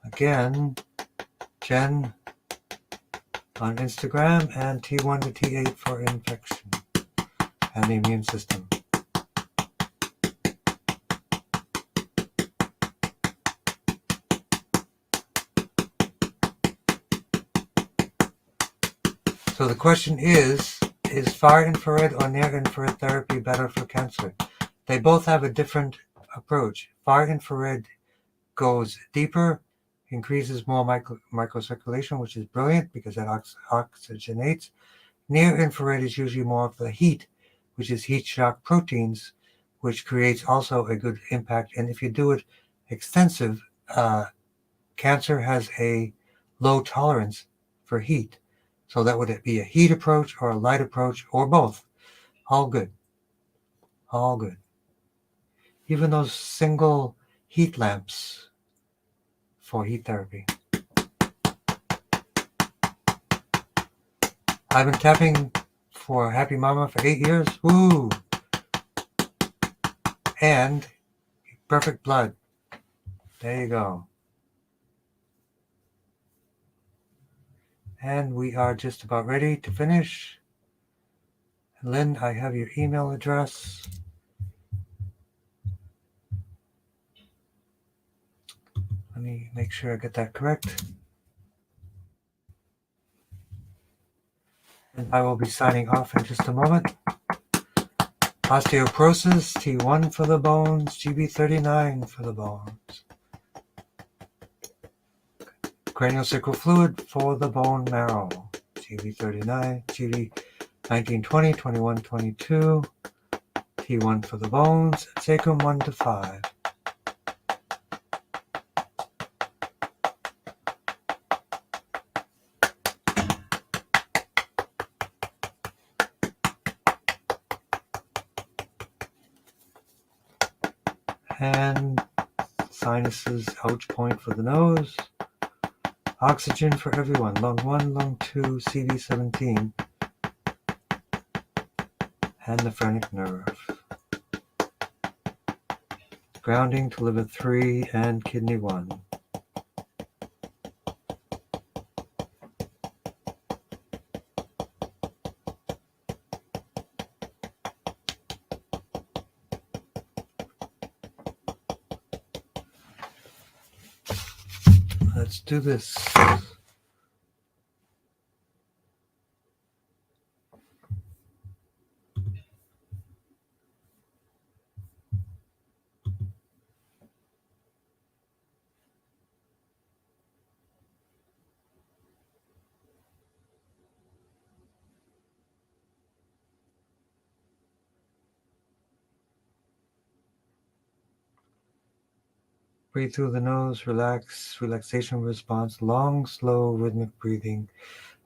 Again, Jen on Instagram, and T1 to T8 for infection and the immune system. So the question is far infrared or near infrared therapy better for cancer? They both have a different approach. Far infrared goes deeper, increases more microcirculation, which is brilliant because that oxygenates. Near infrared is usually more of the heat, which is heat shock proteins, which creates also a good impact. And if you do it extensive, cancer has a low tolerance for heat. So that would be a heat approach or a light approach or both. All good. All good. Even those single heat lamps for heat therapy. I've been tapping for Happy Mama for 8 years. Woo! And perfect blood. There you go. And we are just about ready to finish. Lynn, I have your email address. Let me make sure I get that correct. And I will be signing off in just a moment. Osteoporosis, T1 for the bones, GB39 for the bones. Craniosacral fluid for the bone marrow, GB39, GB19, 20, 21, 22, T1 for the bones, sacrum 1 to 5. And sinuses, ouch point for the nose. Oxygen for everyone, lung 1, lung 2, CV17, and the phrenic nerve. Grounding to liver 3 and kidney 1. Let's do this. Breathe through the nose, relax, relaxation response, long, slow, rhythmic breathing.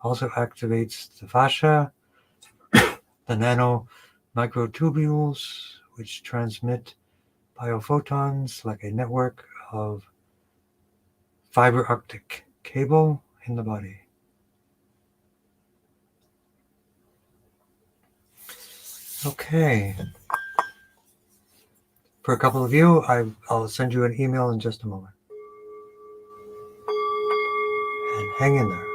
Also activates the fascia, the nano microtubules, which transmit biophotons like a network of fiber optic cable in the body. Okay. For a couple of you, I'll send you an email in just a moment. And hang in there.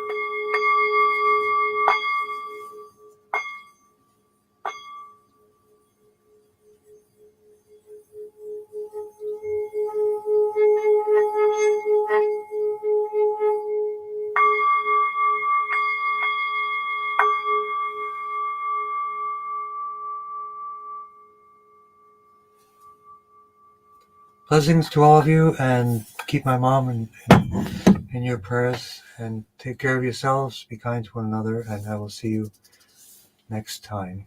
Blessings to all of you, and keep my mom in your prayers, and take care of yourselves, be kind to one another, and I will see you next time.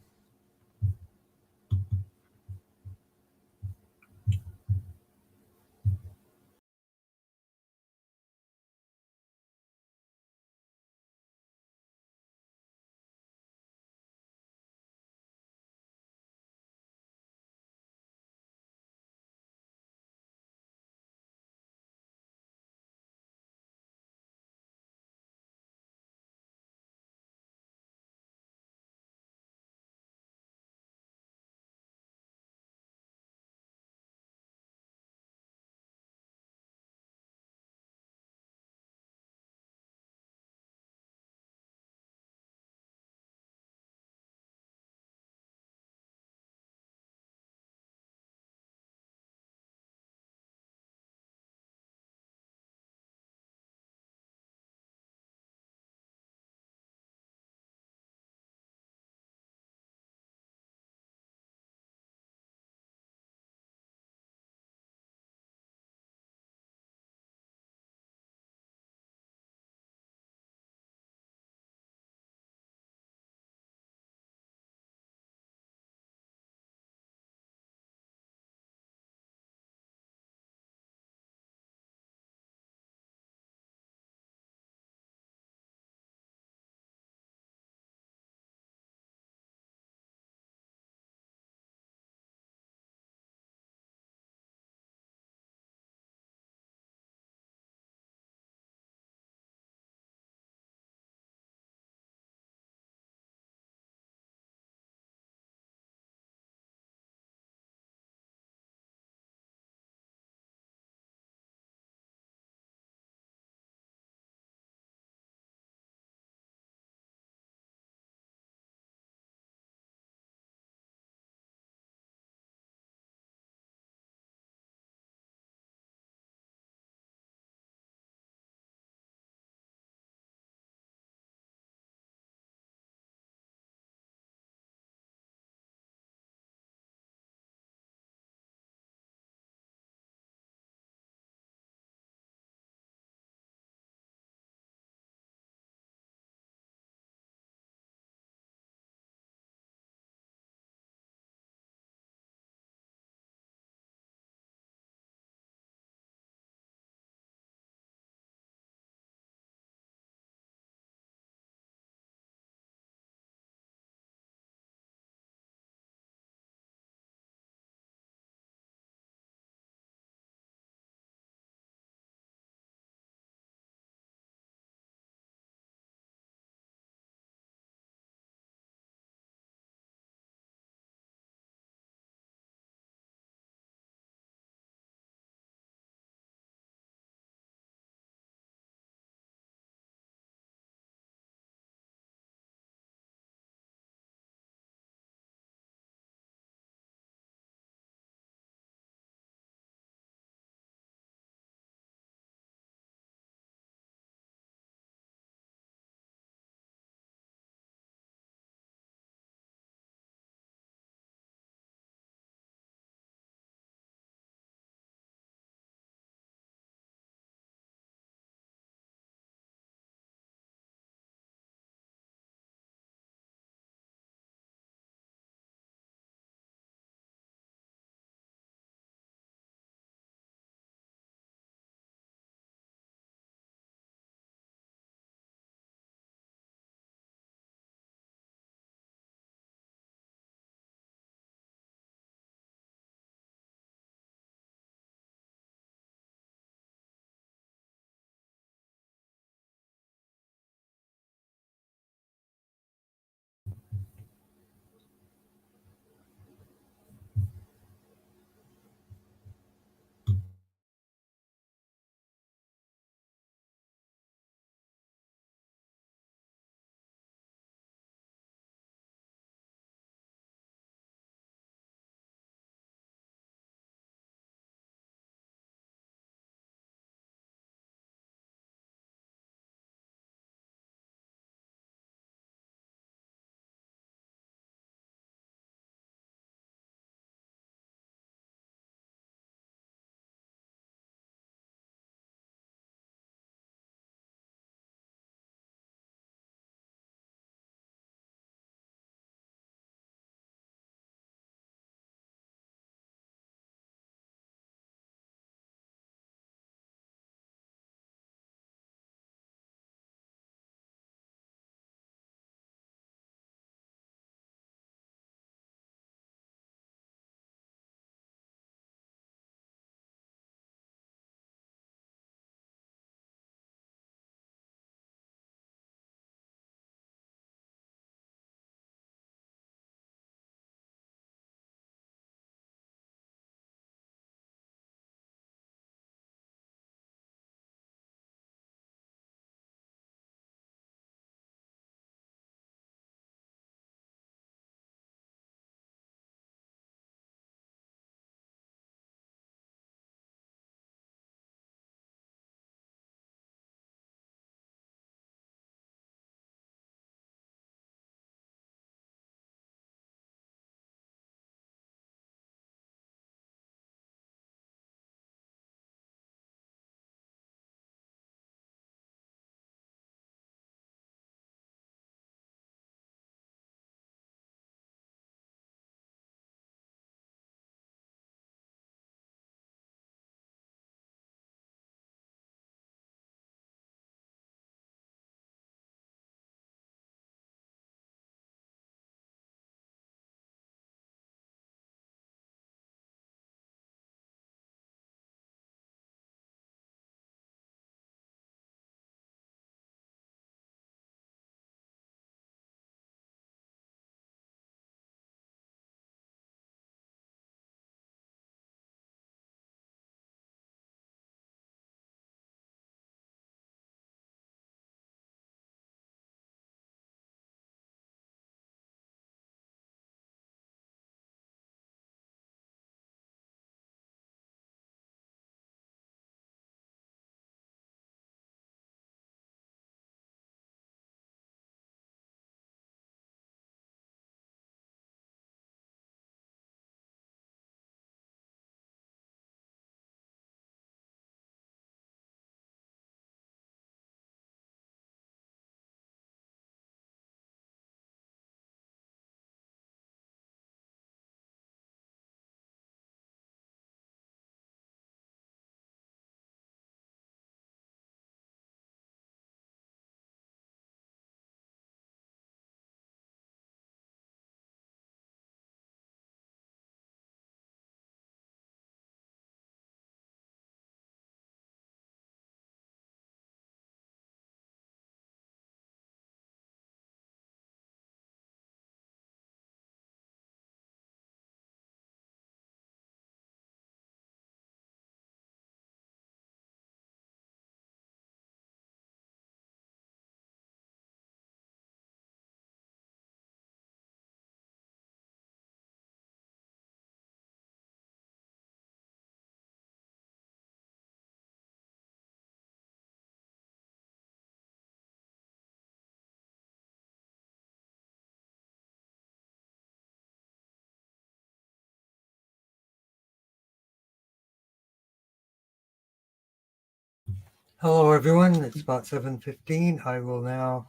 Hello, everyone. It's about 7:15. I will now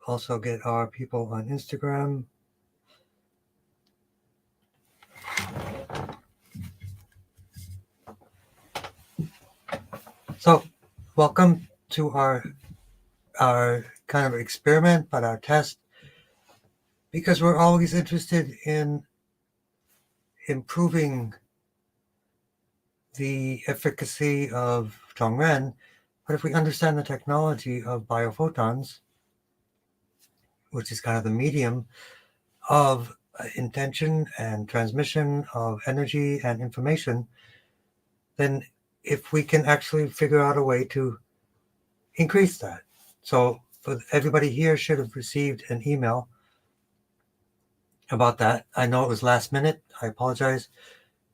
also get our people on Instagram. So, welcome to our kind of experiment, but our test, because we're always interested in improving the efficacy of Tongren. But if we understand the technology of biophotons, which is kind of the medium of intention and transmission of energy and information, then if we can actually figure out a way to increase that. So for everybody here should have received an email about that. I know it was last minute. I apologize.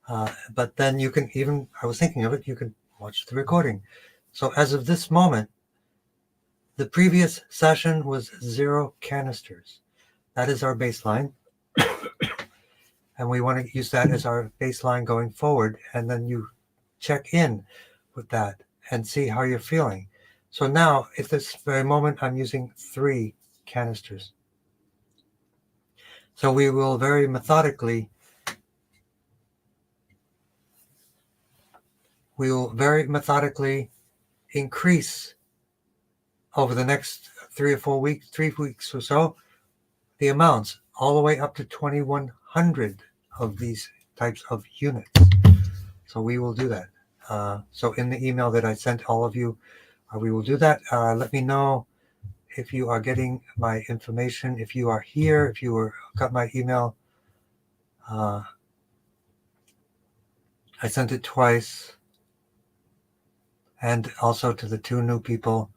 But then you can even, I was thinking of it, you can watch the recording. So as of this moment, the previous session was 0 canisters. That is our baseline. And we want to use that as our baseline going forward. And then you check in with that and see how you're feeling. So now, at this very moment, I'm using 3 canisters. So we will very methodically increase over the next 3 weeks or so, the amounts all the way up to 2,100 of these types of units. So we will do that. So in the email that I sent all of you, we will do that. Let me know if you are getting my information, if you are here, if you got my email. I sent it twice, and also to the 2 new people.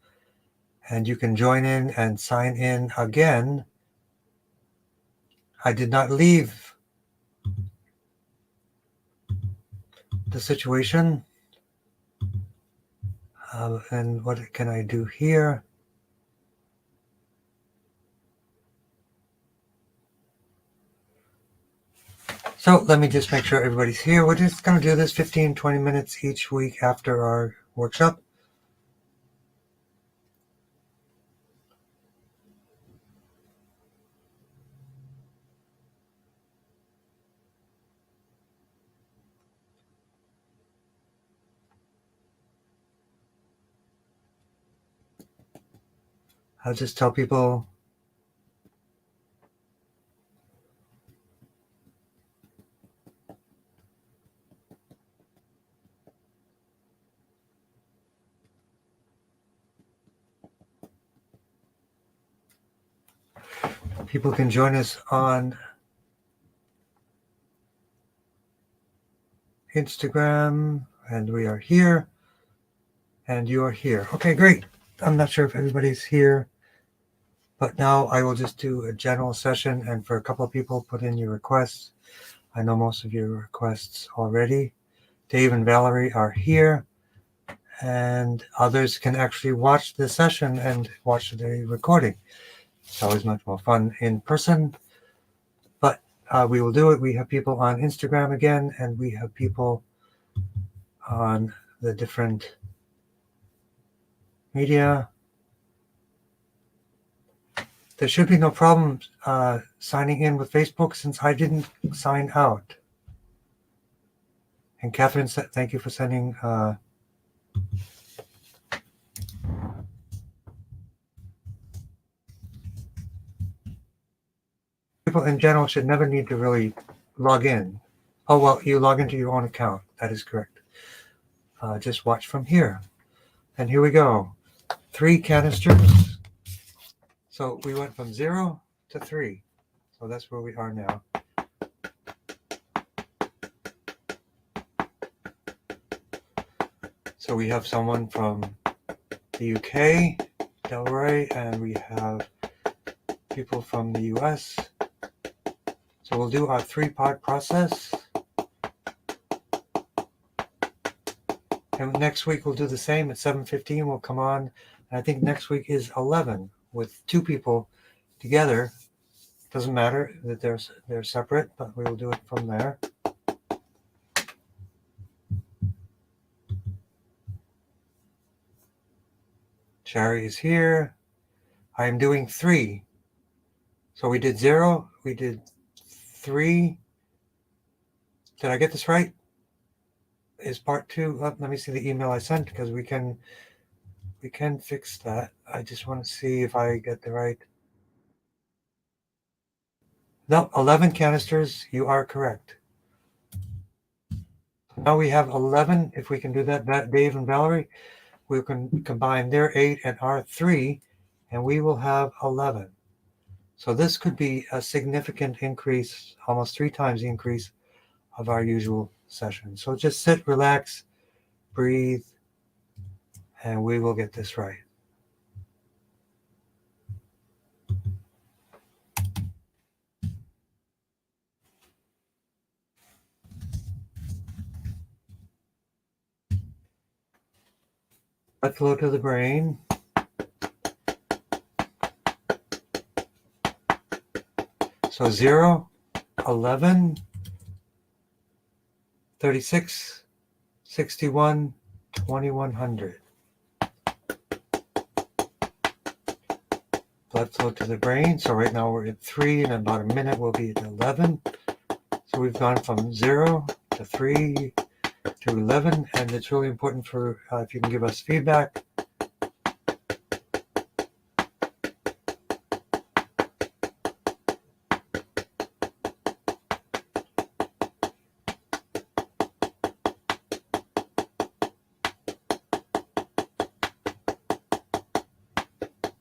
And you can join in and sign in again. I did not leave the situation. And what can I do here? So let me just make sure everybody's here. We're just going to do this 15, 20 minutes each week after our workshop. I'll just tell people people can join us on Instagram, and we are here, and you are here. Okay, great. I'm not sure if everybody's here, but now I will just do a general session, and for a couple of people, put in your requests. I know most of your requests already. Dave and Valerie are here, and others can actually watch the session and watch the recording. It's always much more fun in person, but we will do it. We have people on Instagram again, and we have people on the different media. There should be no problem signing in with Facebook since I didn't sign out. And Catherine, thank you for sending people in general should never need to really log in. Oh, well, you log into your own account. That is correct. Just watch from here. And here we go. 3 canisters. So we went from 0 to 3. So that's where we are now. So we have someone from the UK, Delray, and we have people from the US. So we'll do our 3-part process. And next week we'll do the same at 7:15. We'll come on. And I think next week is 11 with 2 people together. Doesn't matter that they're separate, but we will do it from there. Sherry is here. I am doing 3. So we did 0, we did 3. Did I get this right? Is part 2? Let me see the email I sent, because we can fix that. I just want to see if I get the right. No, 11 canisters. You are correct. Now we have 11. If we can do that, Dave and Valerie, we can combine their 8 and our 3, and we will have 11. So this could be a significant increase, almost 3 times the increase of our usual session. So just sit, relax, breathe, and we will get this right. Blood flow to the brain. So 0, 11, 36, 61, 2100. Blood flow to the brain. So right now we're at 3, and in about a minute we'll be at 11. So we've gone from 0 to 3 to 11, and it's really important for if you can give us feedback.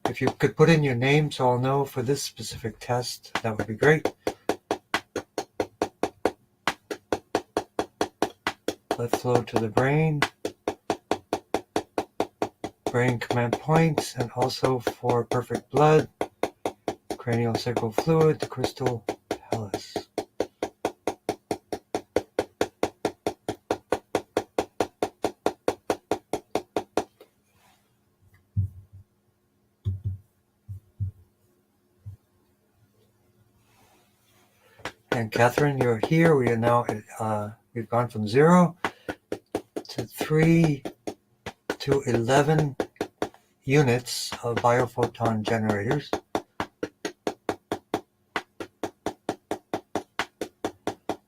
If you could put in your name so I'll know for this specific test, that would be great. Blood flow to the brain command points, and also for perfect blood, cranial sacral fluid, the crystal palace. And Catherine, you're here. We are now at, we've gone from 0 to 3 to 11 units of biophoton generators.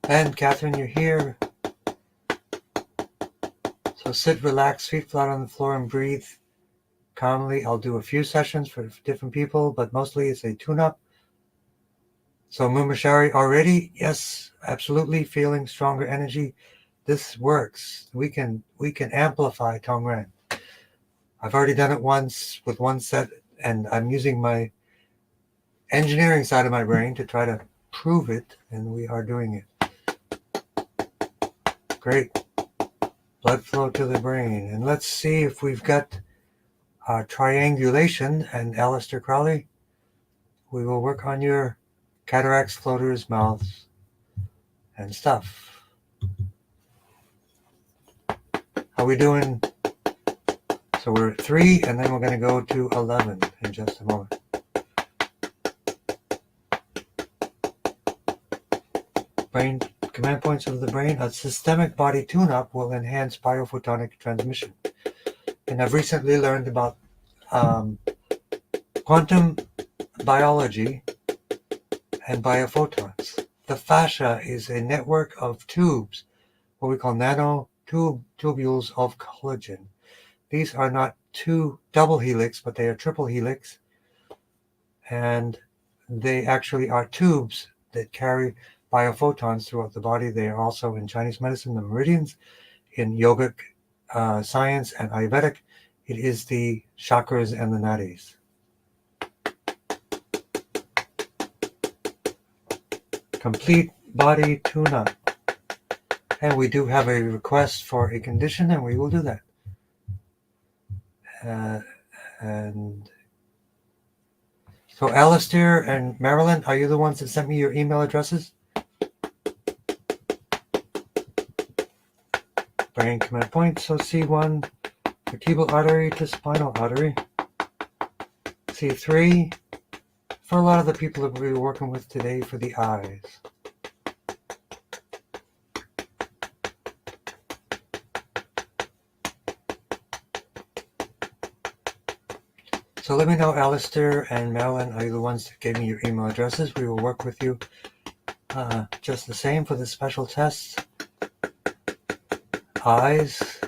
And Catherine, you're here. So sit, relax, feet flat on the floor, and breathe calmly. I'll do a few sessions for different people, but mostly it's a tune-up. So Mumashari already, yes, absolutely feeling stronger energy. This works. We can amplify Tongren. I've already done it once with one set, and I'm using my engineering side of my brain to try to prove it, and we are doing it. Great. Blood flow to the brain. And let's see if we've got triangulation. And Aleister Crowley, we will work on your cataracts, floaters, mouths, and stuff. How we doing? So we're at 3, and then we're going to go to 11 in just a moment. Brain command points of the brain. A systemic body tune-up will enhance biophotonic transmission. And I've recently learned about quantum biology and biophotons. The fascia is a network of tubes, what we call tubules of collagen. These are not 2 double helix, but they are triple helix, and they actually are tubes that carry biophotons throughout the body. They are also in Chinese medicine the meridians, in yogic science and Ayurvedic, it is the chakras and the nadis. Complete body tune-up. And we do have a request for a condition, and we will do that. And so Alistair and Marilyn, are you the ones that sent me your email addresses? Brain command points. So C1, vertebral artery to spinal artery. C3, for a lot of the people that we're working with today, for the eyes. So let me know, Alistair and Marilyn, are you the ones that gave me your email addresses? We will work with you just the same for the special tests. Eyes.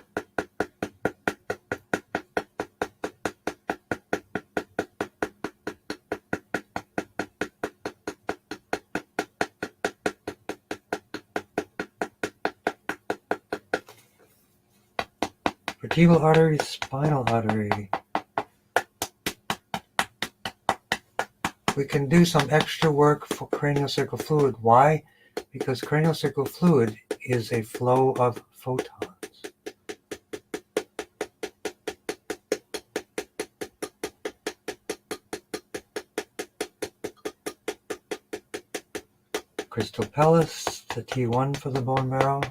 Vertebral artery, spinal artery. We can do some extra work for craniosacral fluid. Why? Because craniosacral fluid is a flow of photons. Crystal palace, the T1 for the bone marrow.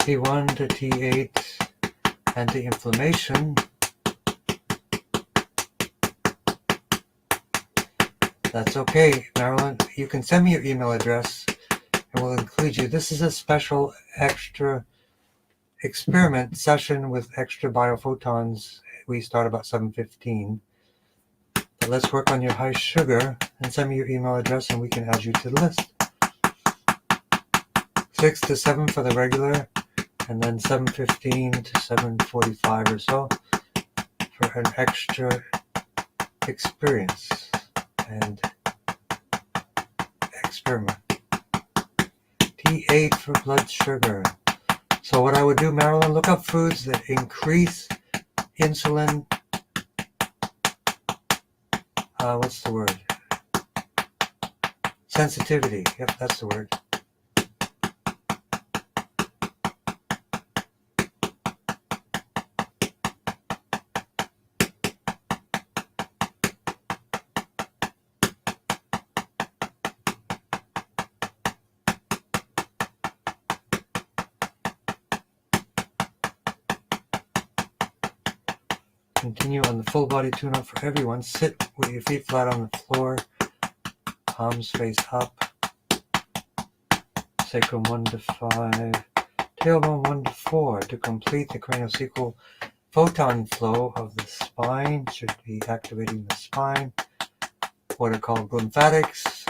T1 to T8, anti-inflammation. That's okay, Marilyn. You can send me your email address and we'll include you. This is a special extra experiment session with extra biophotons. We start about 7:15. But let's work on your high sugar and send me your email address and we can add you to the list. 6 to 7 for the regular, and then 7:15 to 7:45 or so for an extra experience and experiment. T8 for blood sugar. So what I would do, Marilyn, look up foods that increase insulin, what's the word? Sensitivity. Yep, that's the word. Continue on the full body tune-up for everyone. Sit with your feet flat on the floor, palms face up, sacrum 1 to 5, tailbone 1 to 4 to complete the craniosacral photon flow of the spine. Should be activating the spine. What are called lymphatics,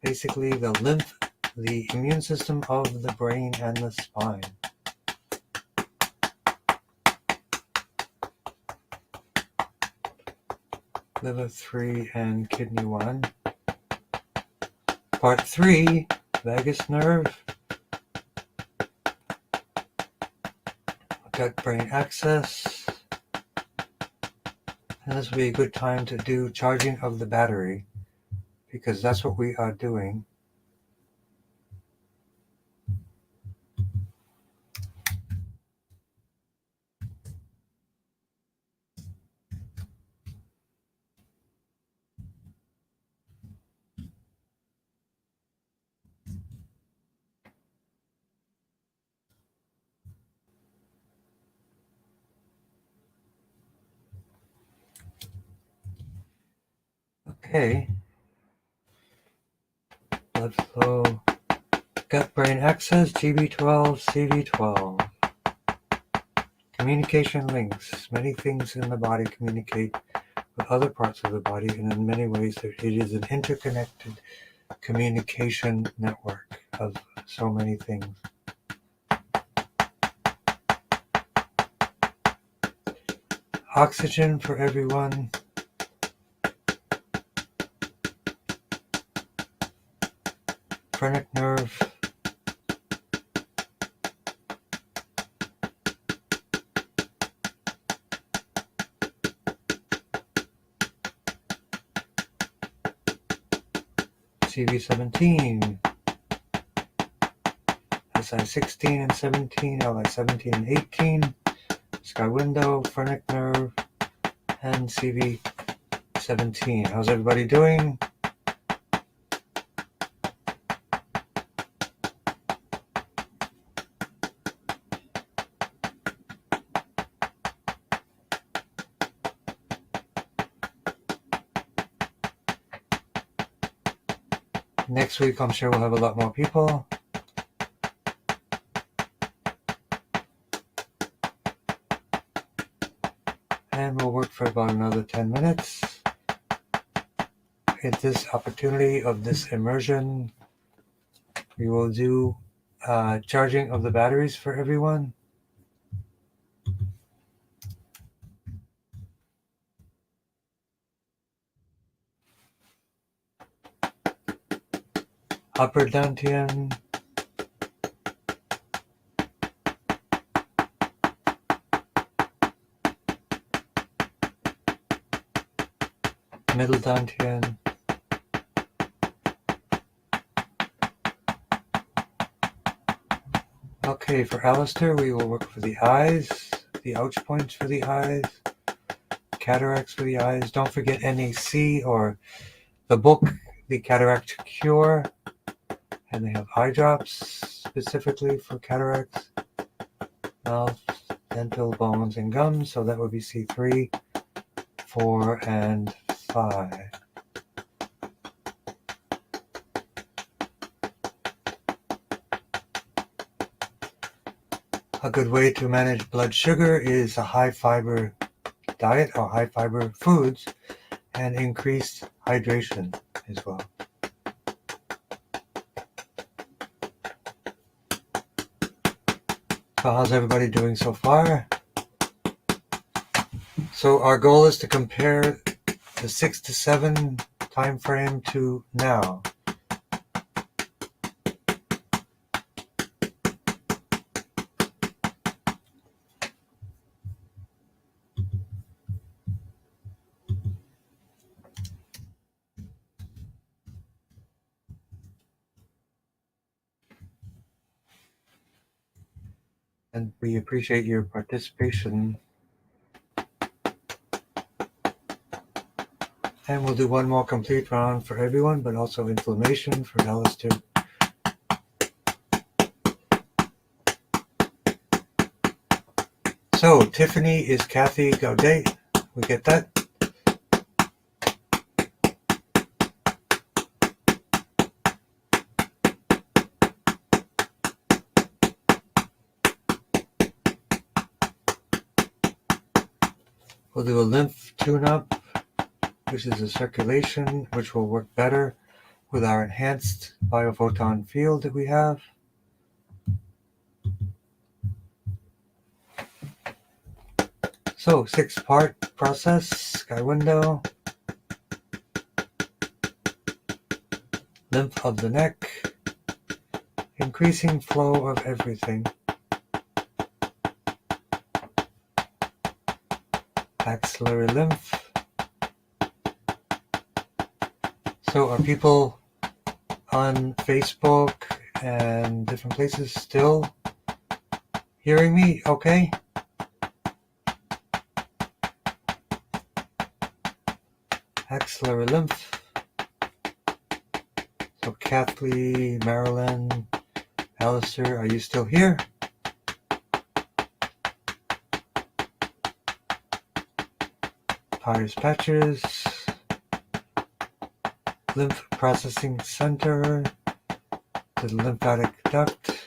basically the immune system of the brain and the spine. Liver 3 and kidney 1. Part 3, vagus nerve, gut-brain axis. And this will be a good time to do charging of the battery, because that's what we are doing. Okay. Blood flow, gut-brain axis, GB12, CV12. Communication links. Many things in the body communicate with other parts of the body, and in many ways it is an interconnected communication network of so many things. Oxygen for everyone. Phrenic nerve. CV17, SI16 and 17, LI17 and 18, Sky Window, Phrenic Nerve, and CV17. How's everybody doing? Next week, I'm sure we'll have a lot more people. And we'll work for about another 10 minutes. At this opportunity of this immersion, we will do charging of the batteries for everyone. Upper dantian, middle dantian, okay, for Alistair, we will work for the eyes, the ouch points for the eyes, cataracts for the eyes. Don't forget NAC or the book, The Cataract Cure, and they have eye drops specifically for cataracts, mouth, dental, bones, and gums. So that would be C3, 4, and 5. A good way to manage blood sugar is a high fiber diet or high fiber foods and increased hydration as well. So how's everybody doing so far? So our goal is to compare the 6 to 7 time frame to now. And we appreciate your participation. And we'll do one more complete round for everyone, but also inflammation for Alistair. So Tiffany is Kathy Gaudet. We get that? We'll do a lymph tune-up, which is a circulation, which will work better with our enhanced biophoton field that we have. So 6-part process, sky window, lymph of the neck, increasing flow of everything. Axillary lymph. So are people on Facebook and different places still hearing me okay? Axillary lymph. So Kathleen, Marilyn, Alistair, are you still here? Potter's patches, lymph processing center, the lymphatic duct.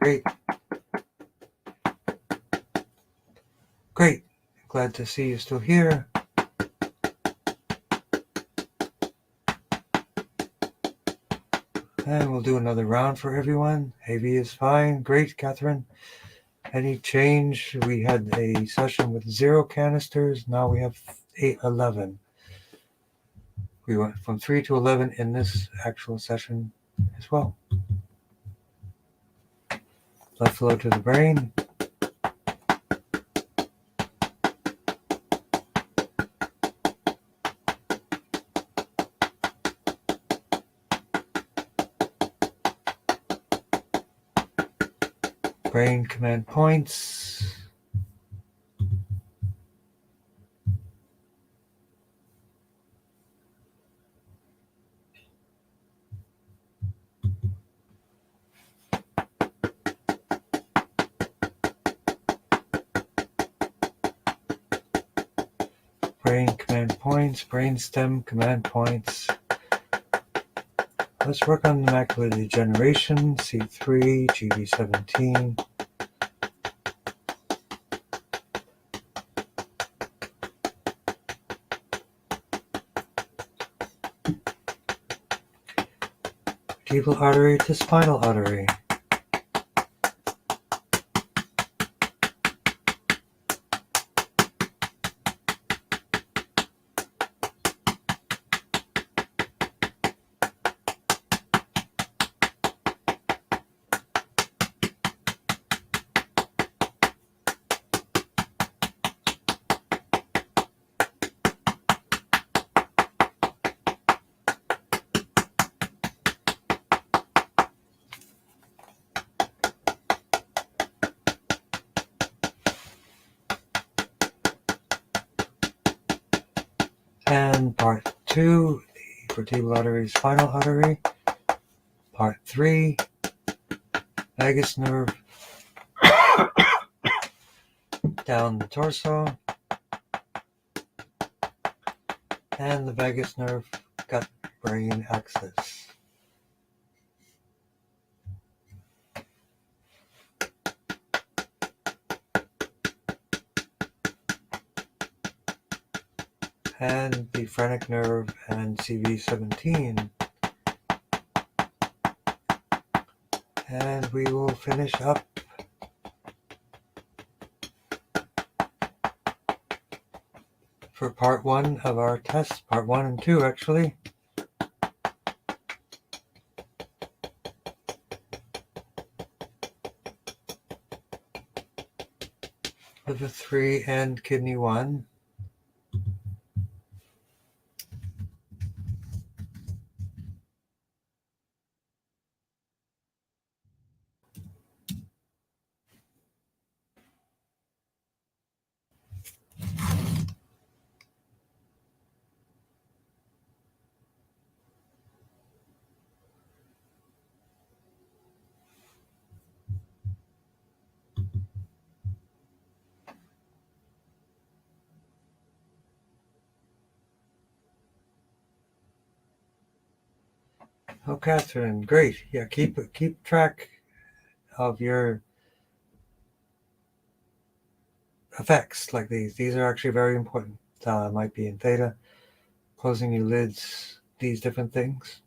Great. Great. Glad to see you still here. And we'll do another round for everyone. AV is fine. Great, Catherine. Any change? We had a session with 0 canisters. Now we have 11. We went from 3 to 11 in this actual session as well. Blood flow to the brain. brain command points. Brain command points, brainstem command points. Let's work on the macular degeneration, C3, GV17. Vertebral artery to spinal artery. And part 2, the vertebral artery, spinal artery. Part 3, vagus nerve down the torso. And the vagus nerve gut-brain axis. And the phrenic nerve and CV17. And we will finish up for part 1 of our test, part 1 and 2 actually. Liver 3 and kidney 1. Oh, Catherine, great. Yeah, keep track of your effects like these. These are actually very important. Might be in theta, closing your lids, these different things.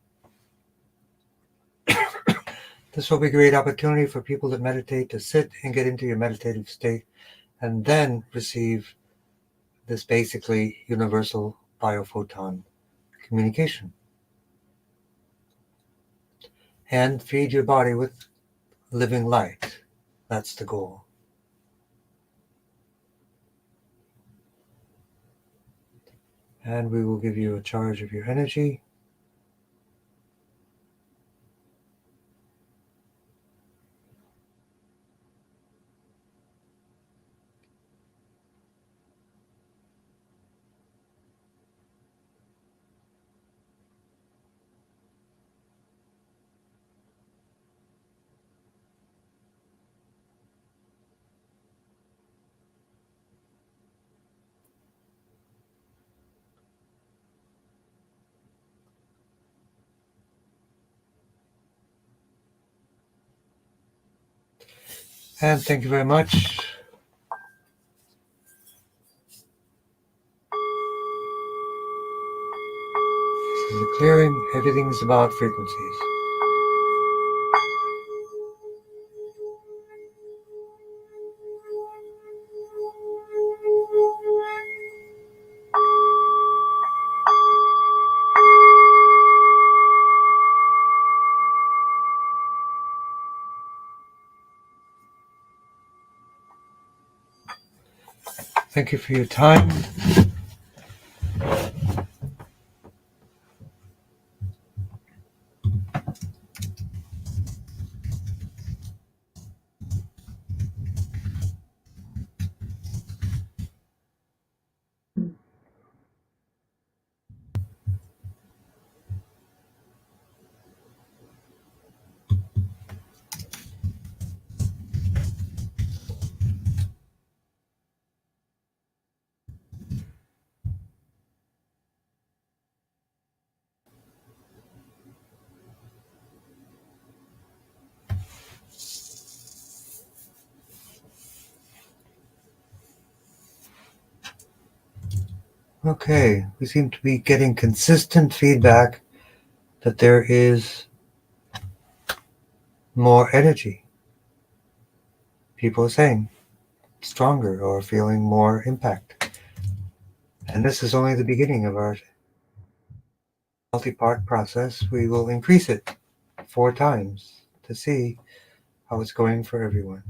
This will be a great opportunity for people that meditate to sit and get into your meditative state and then receive this basically universal biophoton communication. And feed your body with living light. That's the goal. And we will give you a charge of your energy. And thank you very much. This is a clearing. Everything's about frequencies. Thank you for your time. Okay, we seem to be getting consistent feedback that there is more energy. People are saying stronger or feeling more impact. And this is only the beginning of our multi-part process. We will increase it 4 times to see how it's going for everyone.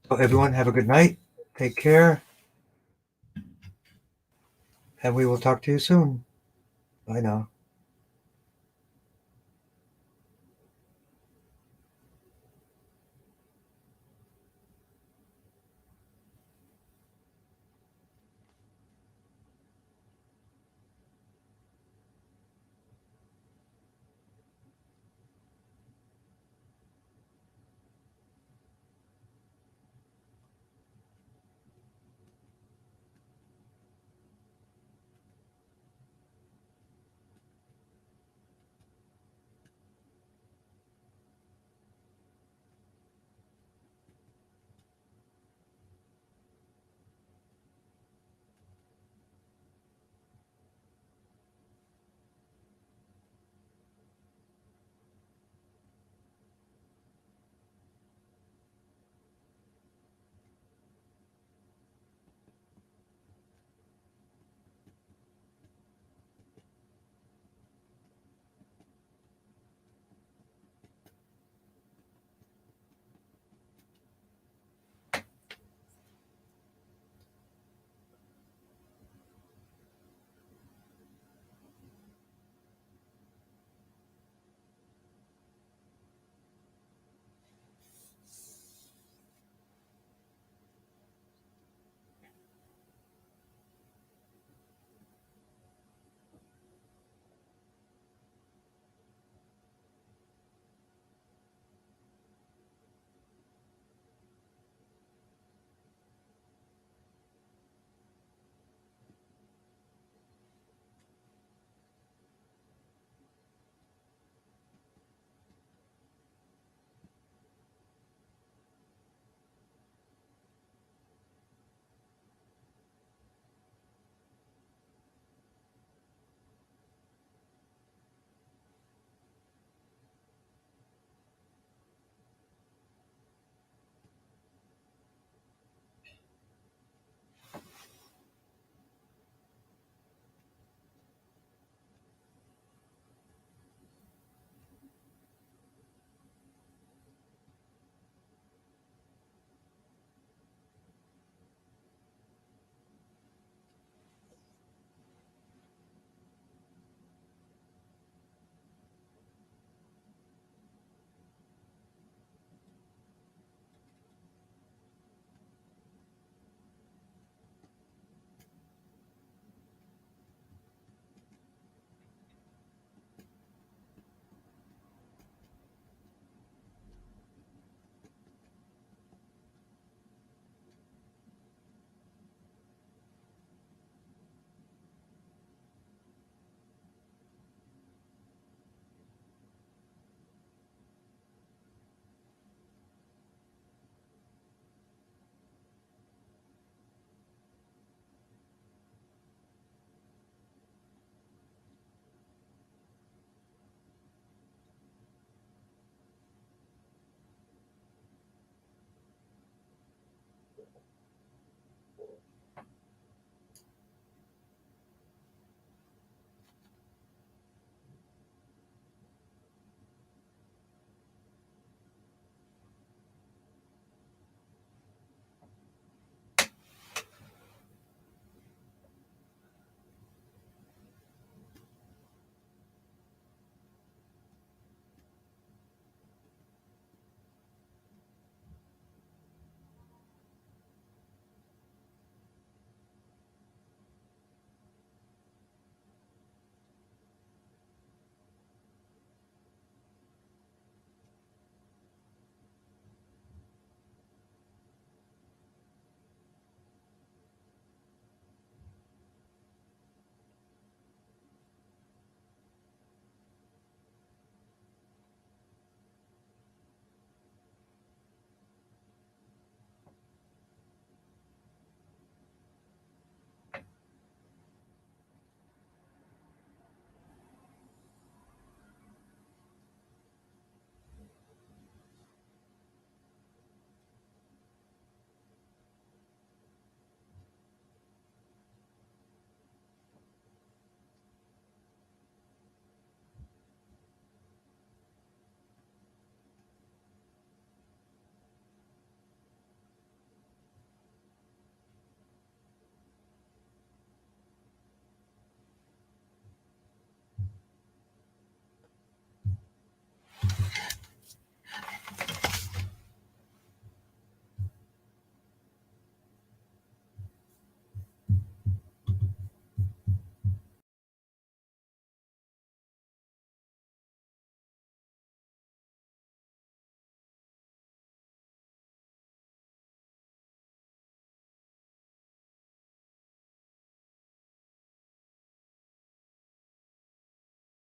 So everyone have a good night. Take care. And we will talk to you soon. Bye now.